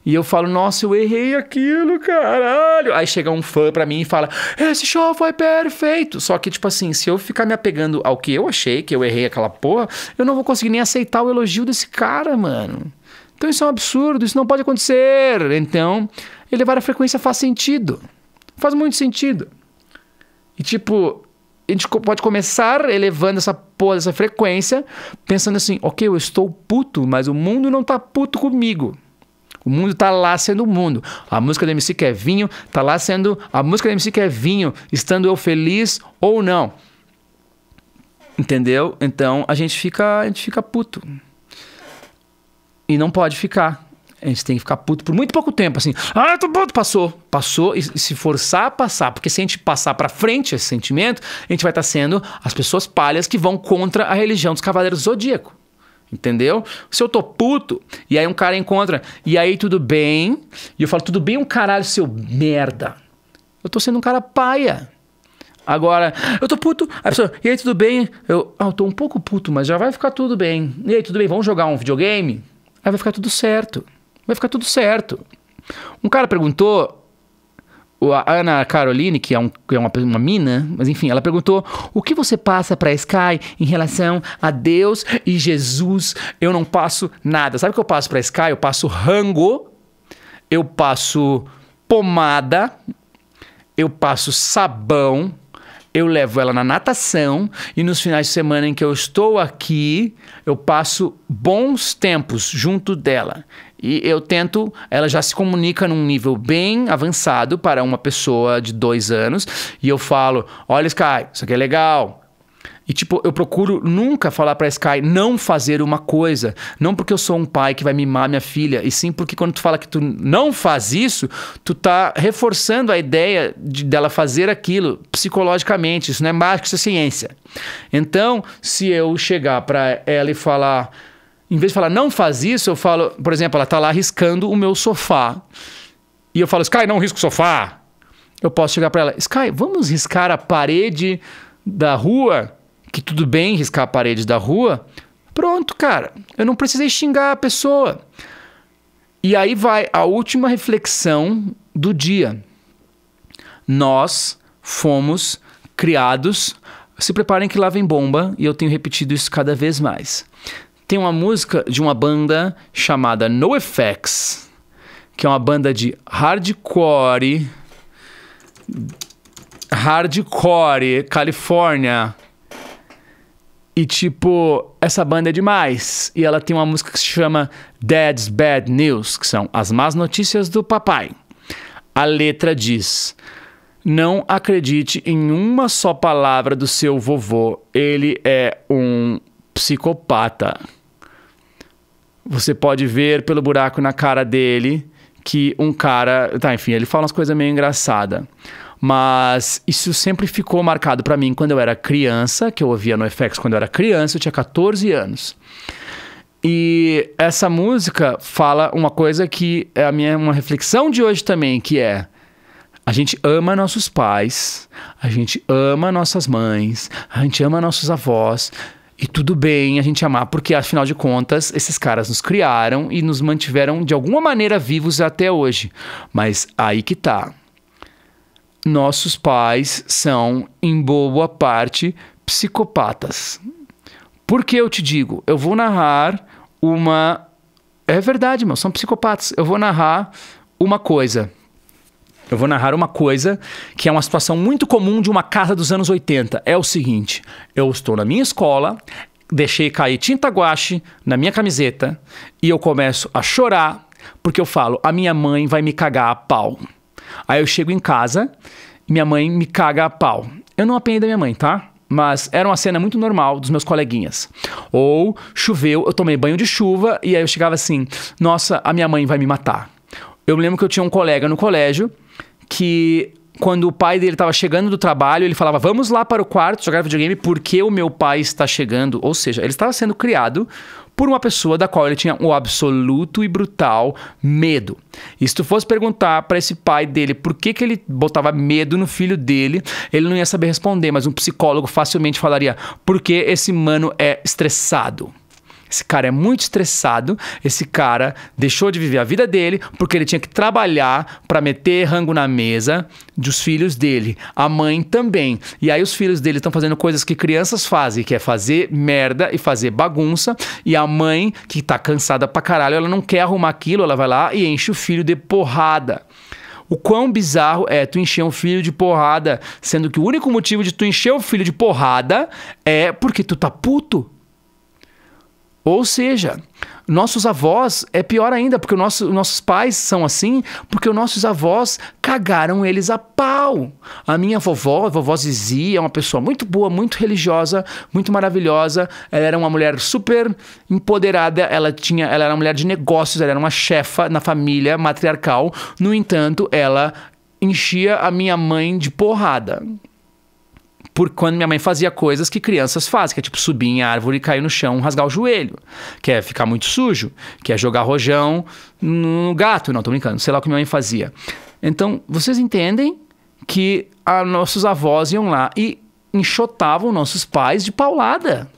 E eu falo, nossa, eu errei aquilo, caralho. Aí chega um fã pra mim e fala, esse show foi perfeito. Só que, tipo assim, se eu ficar me apegando ao que eu achei, que eu errei aquela porra, eu não vou conseguir nem aceitar o elogio desse cara, mano. Então isso é um absurdo, isso não pode acontecer. Então, elevar a frequência faz sentido. Faz muito sentido. E tipo, a gente pode começar elevando essa porra dessa frequência, pensando assim, ok, eu estou puto, mas o mundo não tá puto comigo. O mundo tá lá sendo o mundo. A música do MC Kevinho tá lá sendo a música do MC Kevinho, estando eu feliz ou não. Entendeu? Então a gente fica puto. E não pode ficar. A gente tem que ficar puto por muito pouco tempo, assim. Ah, eu tô puto, passou e se forçar a passar, porque se a gente passar pra frente esse sentimento, a gente vai estar sendo as pessoas palhas que vão contra a religião dos Cavaleiros do Zodíaco. Entendeu? Se eu tô puto, e aí um cara encontra, e aí tudo bem, e eu falo, tudo bem, um caralho, seu merda. Eu tô sendo um cara paia. Agora, eu tô puto, a pessoa, e aí tudo bem? Eu tô um pouco puto, mas já vai ficar tudo bem. E aí tudo bem, vamos jogar um videogame? Aí vai ficar tudo certo. Vai ficar tudo certo. Um cara perguntou, a Ana Caroline, que é uma mina, mas enfim, ela perguntou, o que você passa pra Sky em relação a Deus e Jesus? Eu não passo nada. Sabe o que eu passo pra Sky? Eu passo rango, eu passo pomada, eu passo sabão, eu levo ela na natação e nos finais de semana em que eu estou aqui, eu passo bons tempos junto dela. E eu tento, ela já se comunica num nível bem avançado para uma pessoa de 2 anos. E eu falo, olha Sky, isso aqui é legal. E tipo, eu procuro nunca falar pra Sky não fazer uma coisa. Não porque eu sou um pai que vai mimar minha filha. E sim porque quando tu fala que tu não faz isso, tu tá reforçando a ideia dela fazer aquilo psicologicamente. Isso não é mágica, isso é ciência. Então, se eu chegar pra ela e falar... Em vez de falar, não faz isso, eu falo... Por exemplo, ela tá lá riscando o meu sofá. E eu falo, Sky, não risca o sofá. Eu posso chegar pra ela, Sky, vamos riscar a parede da rua? Que tudo bem riscar a parede da rua. Pronto, cara. Eu não precisei xingar a pessoa. E aí vai a última reflexão do dia. Nós fomos criados... Se preparem que lá vem bomba, e eu tenho repetido isso cada vez mais. Tem uma música de uma banda chamada NoFX, que é uma banda de hardcore, Califórnia. E tipo, essa banda é demais. E ela tem uma música que se chama Dad's Bad News, que são as más notícias do papai. A letra diz: não acredite em uma só palavra do seu vovô. Ele é um psicopata. Você pode ver pelo buraco na cara dele que um cara... Tá, enfim, ele fala umas coisas meio engraçadas. Mas isso sempre ficou marcado pra mim quando eu era criança, que eu ouvia NoFX quando eu era criança, eu tinha 14 anos. E essa música fala uma coisa que é uma reflexão de hoje também, que é: a gente ama nossos pais, a gente ama nossas mães, a gente ama nossos avós. E tudo bem a gente amar, porque afinal de contas, esses caras nos criaram e nos mantiveram de alguma maneira vivos até hoje. Mas aí que tá. Nossos pais são, em boa parte, psicopatas. Por que eu te digo? Eu vou narrar uma... É verdade, meu, são psicopatas. Eu vou narrar uma coisa. Eu vou narrar uma coisa que é uma situação muito comum de uma casa dos anos 80. É o seguinte: eu estou na minha escola, deixei cair tinta guache na minha camiseta e eu começo a chorar porque eu falo, a minha mãe vai me cagar a pau. Aí eu chego em casa e minha mãe me caga a pau. Eu não apanhei da minha mãe, tá? Mas era uma cena muito normal dos meus coleguinhas. Ou choveu, eu tomei banho de chuva e aí eu chegava assim, nossa, a minha mãe vai me matar. Eu me lembro que eu tinha um colega no colégio que quando o pai dele estava chegando do trabalho, ele falava, vamos lá para o quarto jogar videogame porque o meu pai está chegando. Ou seja, ele estava sendo criado por uma pessoa da qual ele tinha um absoluto e brutal medo. E se tu fosse perguntar para esse pai dele por que ele botava medo no filho dele, ele não ia saber responder, mas um psicólogo facilmente falaria, porque esse mano é estressado. Esse cara é muito estressado, esse cara deixou de viver a vida dele porque ele tinha que trabalhar para meter rango na mesa dos filhos dele. A mãe também. E aí os filhos dele estão fazendo coisas que crianças fazem, que é fazer merda e fazer bagunça. E a mãe, que tá cansada pra caralho, ela não quer arrumar aquilo, ela vai lá e enche o filho de porrada. O quão bizarro é tu encher um filho de porrada, sendo que o único motivo de tu encher o filho de porrada é porque tu tá puto. Ou seja, nossos avós é pior ainda, porque nossos pais são assim, porque os nossos avós cagaram eles a pau. A minha vovó, a vovó Zizi, é uma pessoa muito boa, muito religiosa, muito maravilhosa. Ela era uma mulher super empoderada, ela era uma mulher de negócios, ela era uma chefa na família matriarcal. No entanto, ela enchia a minha mãe de porrada. Por quando minha mãe fazia coisas que crianças fazem, que é tipo subir em árvore, cair no chão, rasgar o joelho, que é ficar muito sujo, que é jogar rojão no gato. Não, tô brincando, sei lá o que minha mãe fazia. Então, vocês entendem que nossos avós iam lá e enxotavam nossos pais de paulada.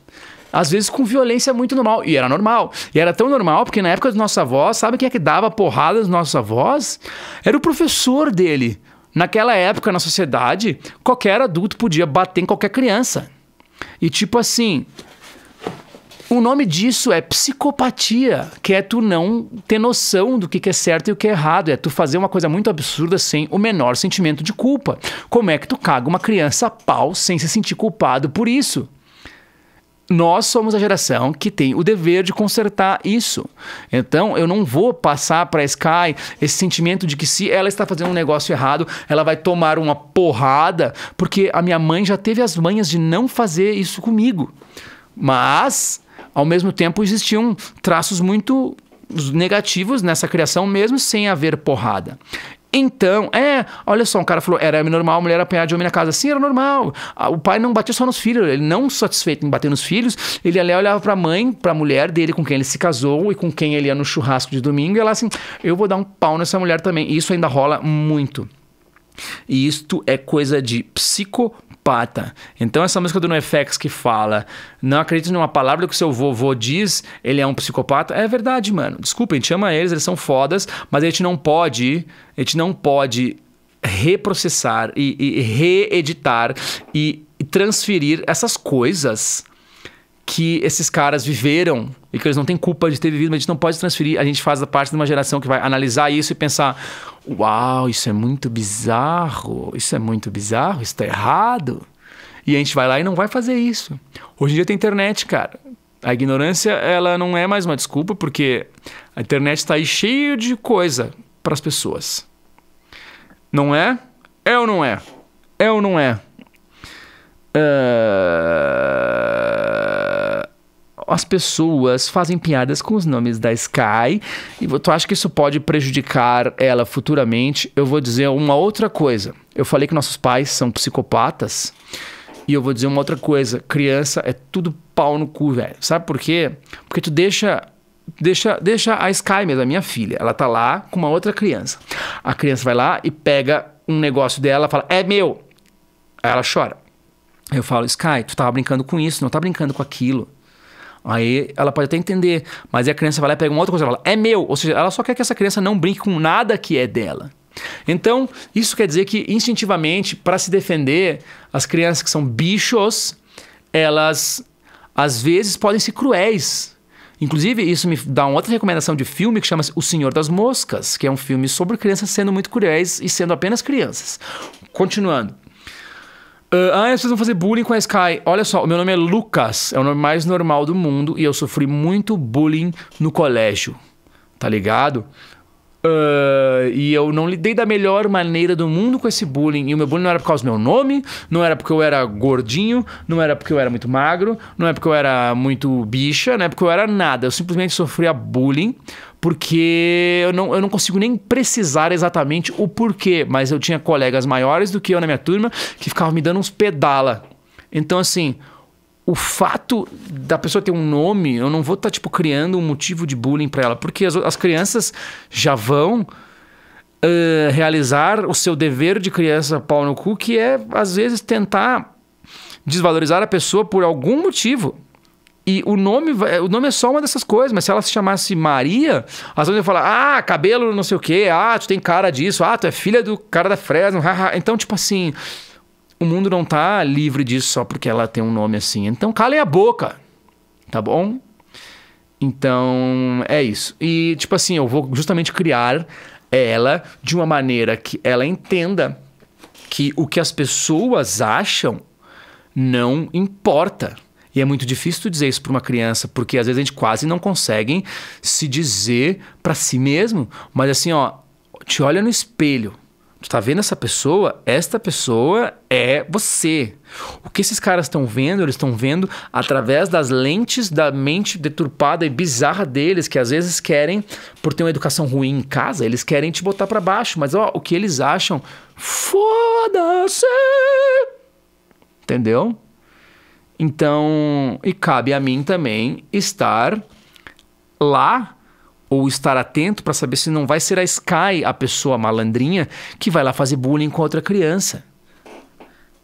Às vezes com violência muito normal. E era normal. E era tão normal porque na época dos nossos avós, sabe quem é que dava porrada dos nossos avós? Era o professor dele. Naquela época, na sociedade, qualquer adulto podia bater em qualquer criança. E tipo assim, o nome disso é psicopatia, que é tu não ter noção do que é certo e o que é errado. É tu fazer uma coisa muito absurda sem o menor sentimento de culpa. Como é que tu caga uma criança a pau sem se sentir culpado por isso? Nós somos a geração que tem o dever de consertar isso. Então, eu não vou passar para a Sky esse sentimento de que se ela está fazendo um negócio errado, ela vai tomar uma porrada, porque a minha mãe já teve as manhas de não fazer isso comigo. Mas, ao mesmo tempo, existiam traços muito negativos nessa criação, mesmo sem haver porrada. Então, olha só, um cara falou, era normal a mulher apanhar de homem na casa. Sim, era normal. O pai não batia só nos filhos, ele não satisfeito em bater nos filhos, ele ali olhava pra mãe, pra mulher dele com quem ele se casou e com quem ele ia no churrasco de domingo, e ela assim, eu vou dar um pau nessa mulher também. E isso ainda rola muito. E isto é coisa de psicopata. psicopata. Então essa música do NoFX que fala, não acredite numa palavra que o seu vovô diz, ele é um psicopata, é verdade, mano. Desculpa, a gente ama eles são fodas, mas a gente não pode reprocessar e reeditar e transferir essas coisas que esses caras viveram e que eles não têm culpa de ter vivido, mas a gente não pode transferir. A gente faz parte de uma geração que vai analisar isso e pensar: uau, isso é muito bizarro, isso tá errado. E a gente vai lá e não vai fazer isso. Hoje em dia tem internet, cara. A ignorância, ela não é mais uma desculpa, porque a internet está aí cheia de coisa para as pessoas. Não é? É ou não é? É ou não é? As pessoas fazem piadas com os nomes da Sky e tu acha que isso pode prejudicar ela futuramente? Eu vou dizer uma outra coisa. Eu falei que nossos pais são psicopatas e eu vou dizer uma outra coisa. Criança é tudo pau no cu, velho. Sabe por quê? Porque tu deixa a Sky mesmo, a minha filha. Ela tá lá com uma outra criança. A criança vai lá e pega um negócio dela e fala: é meu. Aí ela chora. Eu falo: Sky, tu tava brincando com isso, não tá brincando com aquilo. Aí ela pode até entender, mas aí a criança vai lá e pega uma outra coisa e fala: é meu. Ou seja, ela só quer que essa criança não brinque com nada que é dela. Então, isso quer dizer que instintivamente, para se defender, as crianças que são bichos, elas às vezes podem ser cruéis. Inclusive, isso me dá uma outra recomendação de filme que chama-se O Senhor das Moscas, que é um filme sobre crianças sendo muito cruéis e sendo apenas crianças. Continuando. Vocês vão fazer bullying com a Sky. Olha só, o meu nome é Lucas, é o nome mais normal do mundo e eu sofri muito bullying no colégio, tá ligado? E eu não lidei da melhor maneira do mundo com esse bullying. E o meu bullying não era por causa do meu nome, não era porque eu era gordinho, não era porque eu era muito magro, não é porque eu era muito bicha, não é porque eu era nada. Eu simplesmente sofria bullying porque eu não consigo nem precisar exatamente o porquê. Mas eu tinha colegas maiores do que eu na minha turma que ficavam me dando uns pedala. Então assim, o fato da pessoa ter um nome, eu não vou estar criando um motivo de bullying para ela, porque as crianças já vão realizar o seu dever de criança pau no cu, que é às vezes tentar desvalorizar a pessoa por algum motivo. E o nome é só uma dessas coisas, mas se ela se chamasse Maria, as pessoas iam falar: cabelo não sei o quê, tu tem cara disso, tu é filha do cara da Fresno, então tipo assim, o mundo não tá livre disso só porque ela tem um nome assim. Então calem a boca, tá bom? Então é isso. E tipo assim, eu vou justamente criar ela de uma maneira que ela entenda que o que as pessoas acham não importa. E é muito difícil tu dizer isso para uma criança, porque às vezes a gente quase não consegue se dizer para si mesmo. Mas assim, te olha no espelho. Tu tá vendo essa pessoa? Esta pessoa é você. O que esses caras estão vendo, eles estão vendo através das lentes da mente deturpada e bizarra deles, que às vezes querem, por ter uma educação ruim em casa, eles querem te botar para baixo. Mas o que eles acham, foda-se! Entendeu? Então, e cabe a mim também estar lá ou estar atento para saber se não vai ser a Sky, a pessoa malandrinha, que vai lá fazer bullying com outra criança.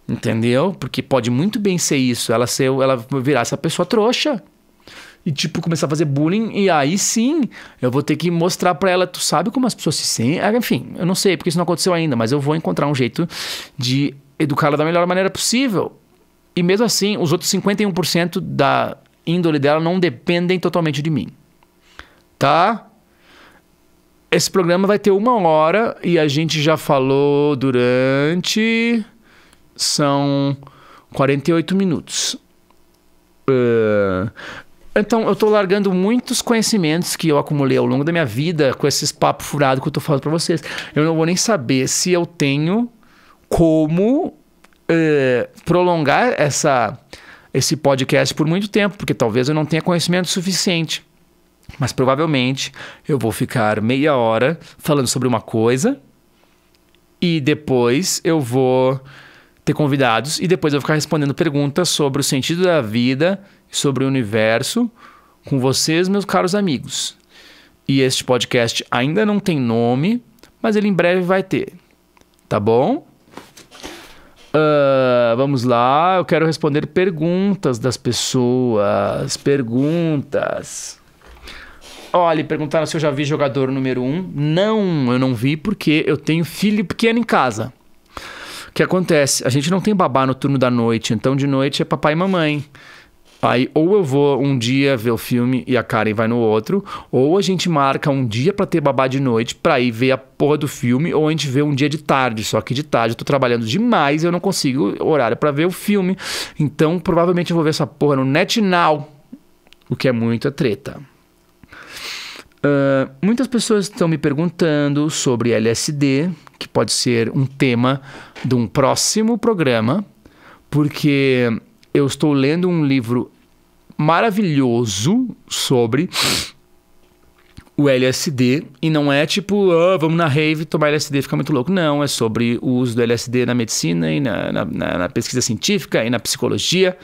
Entendeu? Porque pode muito bem ser isso, ela virar essa pessoa trouxa. E começar a fazer bullying, e aí sim, eu vou ter que mostrar para ela: tu sabe como as pessoas se sentem? Enfim, eu não sei, porque isso não aconteceu ainda, mas eu vou encontrar um jeito de educá-la da melhor maneira possível. E mesmo assim, os outros 51% da índole dela não dependem totalmente de mim. Tá? Esse programa vai ter 1 hora e a gente já falou durante... São 48 minutos. Então, eu tô largando muitos conhecimentos que eu acumulei ao longo da minha vida com esses papos furados que eu tô falando pra vocês. Eu não vou nem saber se eu tenho como... prolongar esse podcast por muito tempo, porque talvez eu não tenha conhecimento suficiente, mas provavelmente eu vou ficar meia hora falando sobre uma coisa e depois eu vou ter convidados e depois eu vou ficar respondendo perguntas sobre o sentido da vida, sobre o universo com vocês, meus caros amigos. E este podcast ainda não tem nome, mas ele em breve vai ter, tá bom? Vamos lá, eu quero responder perguntas das pessoas. Perguntas. Olha, perguntaram se eu já vi Jogador Número 1. Não, eu não vi porque eu tenho filho pequeno em casa. O que acontece? A gente não tem babá no turno da noite, então de noite é papai e mamãe. Aí ou eu vou um dia ver o filme e a Karen vai no outro, ou a gente marca um dia pra ter babá de noite pra ir ver a porra do filme, ou a gente vê um dia de tarde, só que de tarde eu tô trabalhando demais e eu não consigo horário pra ver o filme. Então provavelmente eu vou ver essa porra no NetNow, o que é muita treta. Muitas pessoas estão me perguntando sobre LSD, que pode ser um tema de um próximo programa, porque eu estou lendo um livro maravilhoso sobre o LSD, e não é tipo, vamos na rave tomar LSD e ficar muito louco. Não, é sobre o uso do LSD na medicina e na pesquisa científica e na psicologia.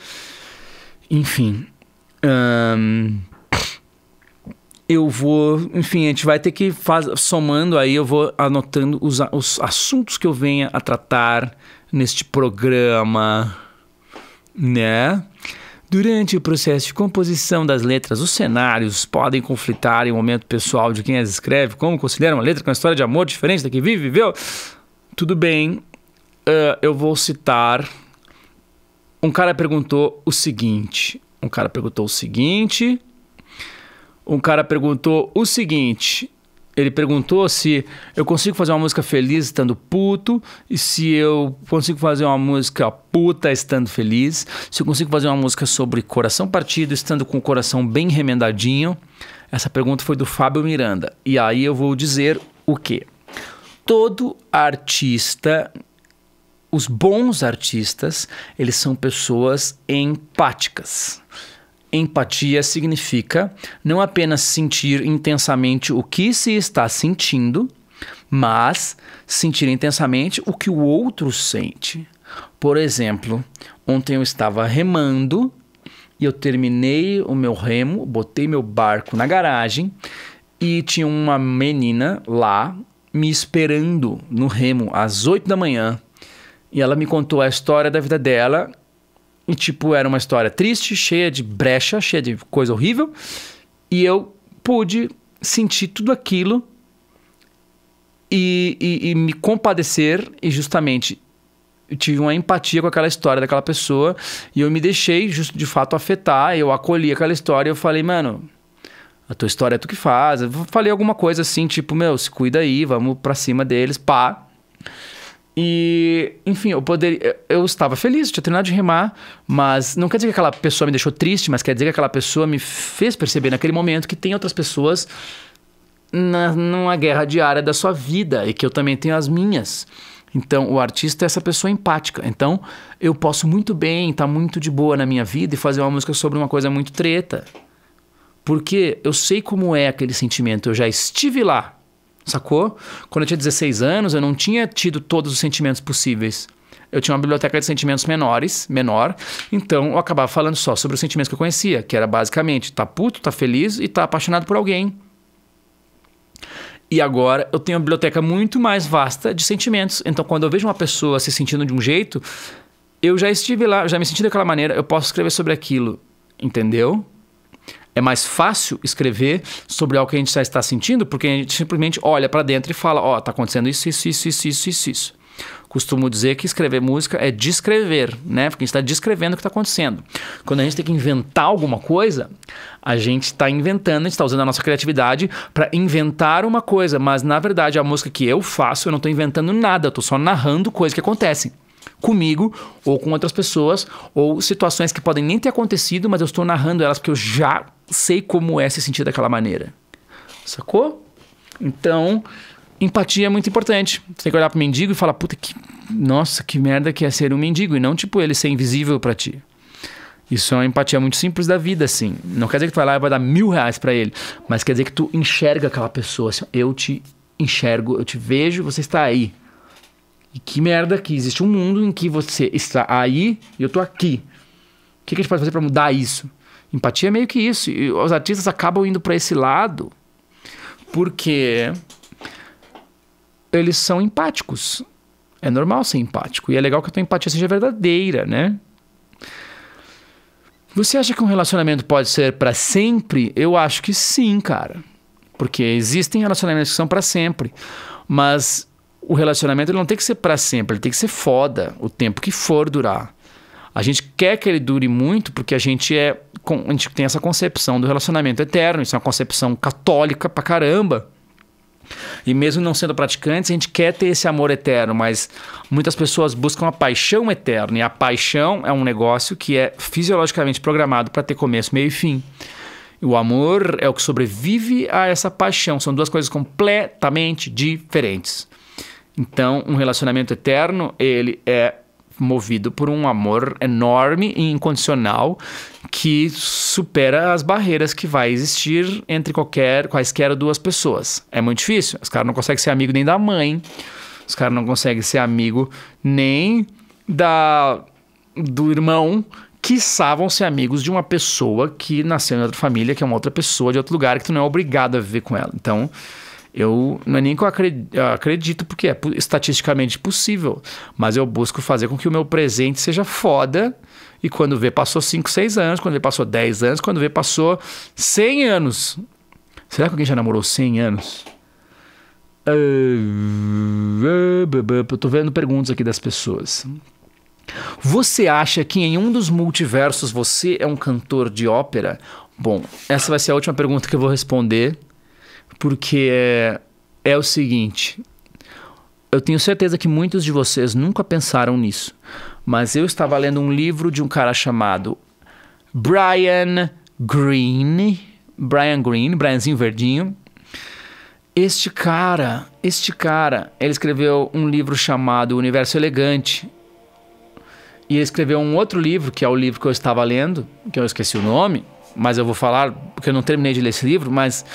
Enfim. Eu vou... Enfim, a gente vai ter que somando aí, eu vou anotando os assuntos que eu venha a tratar neste programa, né? Durante o processo de composição das letras, os cenários podem conflitar em um momento pessoal de quem as escreve. Como considera uma letra com uma história de amor diferente da que viveu? Tudo bem, eu vou citar... Um cara perguntou o seguinte... Ele perguntou se eu consigo fazer uma música feliz estando puto, e se eu consigo fazer uma música puta estando feliz, se eu consigo fazer uma música sobre coração partido estando com o coração bem remendadinho. Essa pergunta foi do Fábio Miranda. E aí eu vou dizer o quê? Todo artista, os bons artistas, eles são pessoas empáticas. Empatia significa não apenas sentir intensamente o que se está sentindo, mas sentir intensamente o que o outro sente. Por exemplo, ontem eu estava remando e eu terminei o meu remo, botei meu barco na garagem e tinha uma menina lá me esperando no remo às 8 da manhã. E ela me contou a história da vida dela. E tipo, era uma história triste, cheia de brecha, cheia de coisa horrível. E eu pude sentir tudo aquilo e me compadecer. E justamente eu tive uma empatia com aquela história daquela pessoa. E eu me deixei de fato afetar. Eu acolhi aquela história e eu falei, mano, a tua história é tu que faz. Eu falei alguma coisa assim, tipo, meu, se cuida aí, vamos pra cima deles, pá. E, enfim, eu estava feliz, tinha terminado de remar, mas não quer dizer que aquela pessoa me deixou triste, mas quer dizer que aquela pessoa me fez perceber naquele momento que tem outras pessoas numa guerra diária da sua vida e que eu também tenho as minhas. Então, o artista é essa pessoa empática. Então, eu posso muito bem estar muito de boa na minha vida e fazer uma música sobre uma coisa muito treta. Porque eu sei como é aquele sentimento, eu já estive lá. Sacou? Quando eu tinha 16 anos, eu não tinha tido todos os sentimentos possíveis. Eu tinha uma biblioteca de sentimentos menor, então eu acabava falando só sobre os sentimentos que eu conhecia, que era basicamente tá puto, tá feliz e tá apaixonado por alguém. E agora eu tenho uma biblioteca muito mais vasta de sentimentos. Então quando eu vejo uma pessoa se sentindo de um jeito, eu já estive lá, já me senti daquela maneira, eu posso escrever sobre aquilo, entendeu? É mais fácil escrever sobre algo que a gente já está sentindo, porque a gente simplesmente olha para dentro e fala, ó, tá acontecendo isso. Costumo dizer que escrever música é descrever, né? Porque a gente está descrevendo o que está acontecendo. Quando a gente tem que inventar alguma coisa, a gente está inventando, a gente está usando a nossa criatividade para inventar uma coisa, mas na verdade a música que eu faço, eu não estou inventando nada, eu estou só narrando coisas que acontecem comigo ou com outras pessoas, ou situações que podem nem ter acontecido, mas eu estou narrando elas porque eu já sei como é se sentir daquela maneira. Sacou? Então, empatia é muito importante. Você tem que olhar pro mendigo e falar, puta, nossa, que merda que é ser um mendigo, e não tipo ele ser invisível pra ti. Isso é uma empatia muito simples da vida, assim. Não quer dizer que tu vai lá e vai dar R$1.000 pra ele, mas quer dizer que tu enxerga aquela pessoa, assim, eu te enxergo, eu te vejo, você está aí. E que merda que existe um mundo em que você está aí e eu tô aqui. O que a gente pode fazer para mudar isso? Empatia é meio que isso. E os artistas acabam indo para esse lado porque eles são empáticos. É normal ser empático. E é legal que a tua empatia seja verdadeira, né? Você acha que um relacionamento pode ser para sempre? Eu acho que sim, cara. Porque existem relacionamentos que são para sempre. Mas o relacionamento ele não tem que ser para sempre. Ele tem que ser foda o tempo que for durar. A gente quer que ele dure muito porque a gente tem essa concepção do relacionamento eterno. Isso é uma concepção católica pra caramba. E mesmo não sendo praticantes, a gente quer ter esse amor eterno, mas muitas pessoas buscam a paixão eterna. E a paixão é um negócio que é fisiologicamente programado para ter começo, meio e fim. E o amor é o que sobrevive a essa paixão. São duas coisas completamente diferentes. Então, um relacionamento eterno, ele é movido por um amor enorme e incondicional que supera as barreiras que vai existir entre quaisquer duas pessoas. É muito difícil. Os caras não conseguem ser amigo nem da mãe. Os caras não conseguem ser amigo nem do irmão, quiçá vão ser amigos de uma pessoa que nasceu em outra família, que é uma outra pessoa de outro lugar, que tu não é obrigado a viver com ela. Então, não é nem que eu acredito, porque é estatisticamente possível, mas eu busco fazer com que o meu presente seja foda, e quando vê passou 5, 6 anos, quando vê passou 10 anos, quando vê passou 100 anos. Será que alguém já namorou 100 anos? Eu tô vendo perguntas aqui das pessoas. Você acha que em um dos multiversos você é um cantor de ópera? Bom, essa vai ser a última pergunta que eu vou responder, porque é o seguinte, eu tenho certeza que muitos de vocês nunca pensaram nisso, mas eu estava lendo um livro de um cara chamado Brian Greene, Brianzinho Verdinho. Este cara, ele escreveu um livro chamado Universo Elegante, e ele escreveu um outro livro, que é o livro que eu estava lendo, que eu esqueci o nome, mas eu vou falar porque eu não terminei de ler esse livro, mas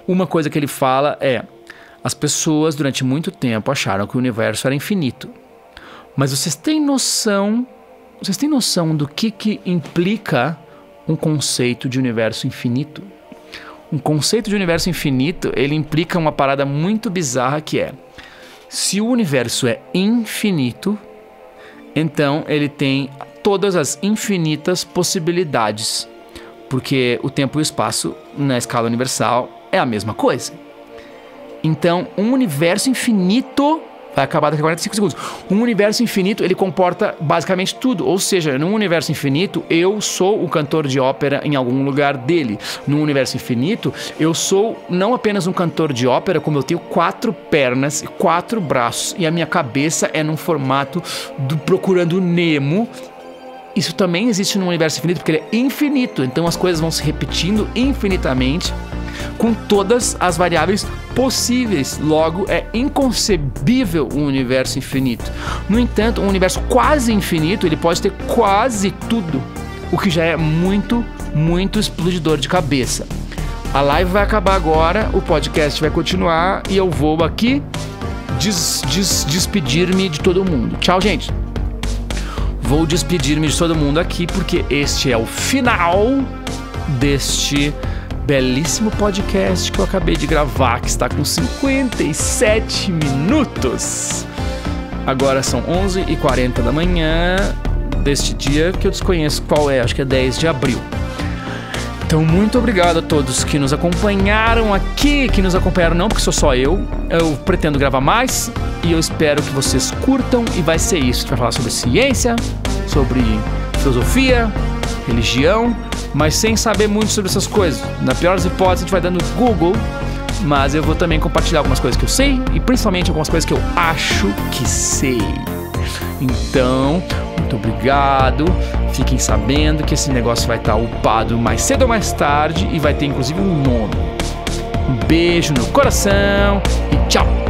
uma coisa que ele fala é: as pessoas durante muito tempo acharam que o universo era infinito. Mas vocês têm noção do que implica um conceito de universo infinito? Um conceito de universo infinito, ele implica uma parada muito bizarra que é: se o universo é infinito, então ele tem todas as infinitas possibilidades. Porque o tempo e o espaço, na escala universal, é a mesma coisa. Então, um universo infinito... Vai acabar daqui a 45 segundos. Um universo infinito, ele comporta basicamente tudo. Ou seja, num universo infinito, eu sou o cantor de ópera em algum lugar dele. Num universo infinito, eu sou não apenas um cantor de ópera, como eu tenho 4 pernas, 4 braços, e a minha cabeça é num formato do Procurando Nemo. Isso também existe no universo infinito, porque ele é infinito. Então as coisas vão se repetindo infinitamente, com todas as variáveis possíveis. Logo, é inconcebível um universo infinito. No entanto, um universo quase infinito, ele pode ter quase tudo, o que já é muito, muito explodidor de cabeça. A live vai acabar agora, o podcast vai continuar e eu vou aqui despedir-me de todo mundo. Tchau, gente! Vou despedir-me de todo mundo aqui, porque este é o final deste belíssimo podcast que eu acabei de gravar, que está com 57 minutos. Agora são 11h40 da manhã deste dia que eu desconheço qual é, acho que é 10 de abril. Então, muito obrigado a todos que nos acompanharam aqui, que nos acompanharam não porque sou só eu pretendo gravar mais e eu espero que vocês curtam, e vai ser isso. A gente vai falar sobre ciência, sobre filosofia, religião, mas sem saber muito sobre essas coisas. Na pior das hipóteses, a gente vai dando Google, mas eu vou também compartilhar algumas coisas que eu sei e principalmente algumas coisas que eu acho que sei. Então, muito obrigado. Fiquem sabendo que esse negócio vai estar upado mais cedo ou mais tarde e vai ter inclusive um nome. Um beijo no coração e tchau!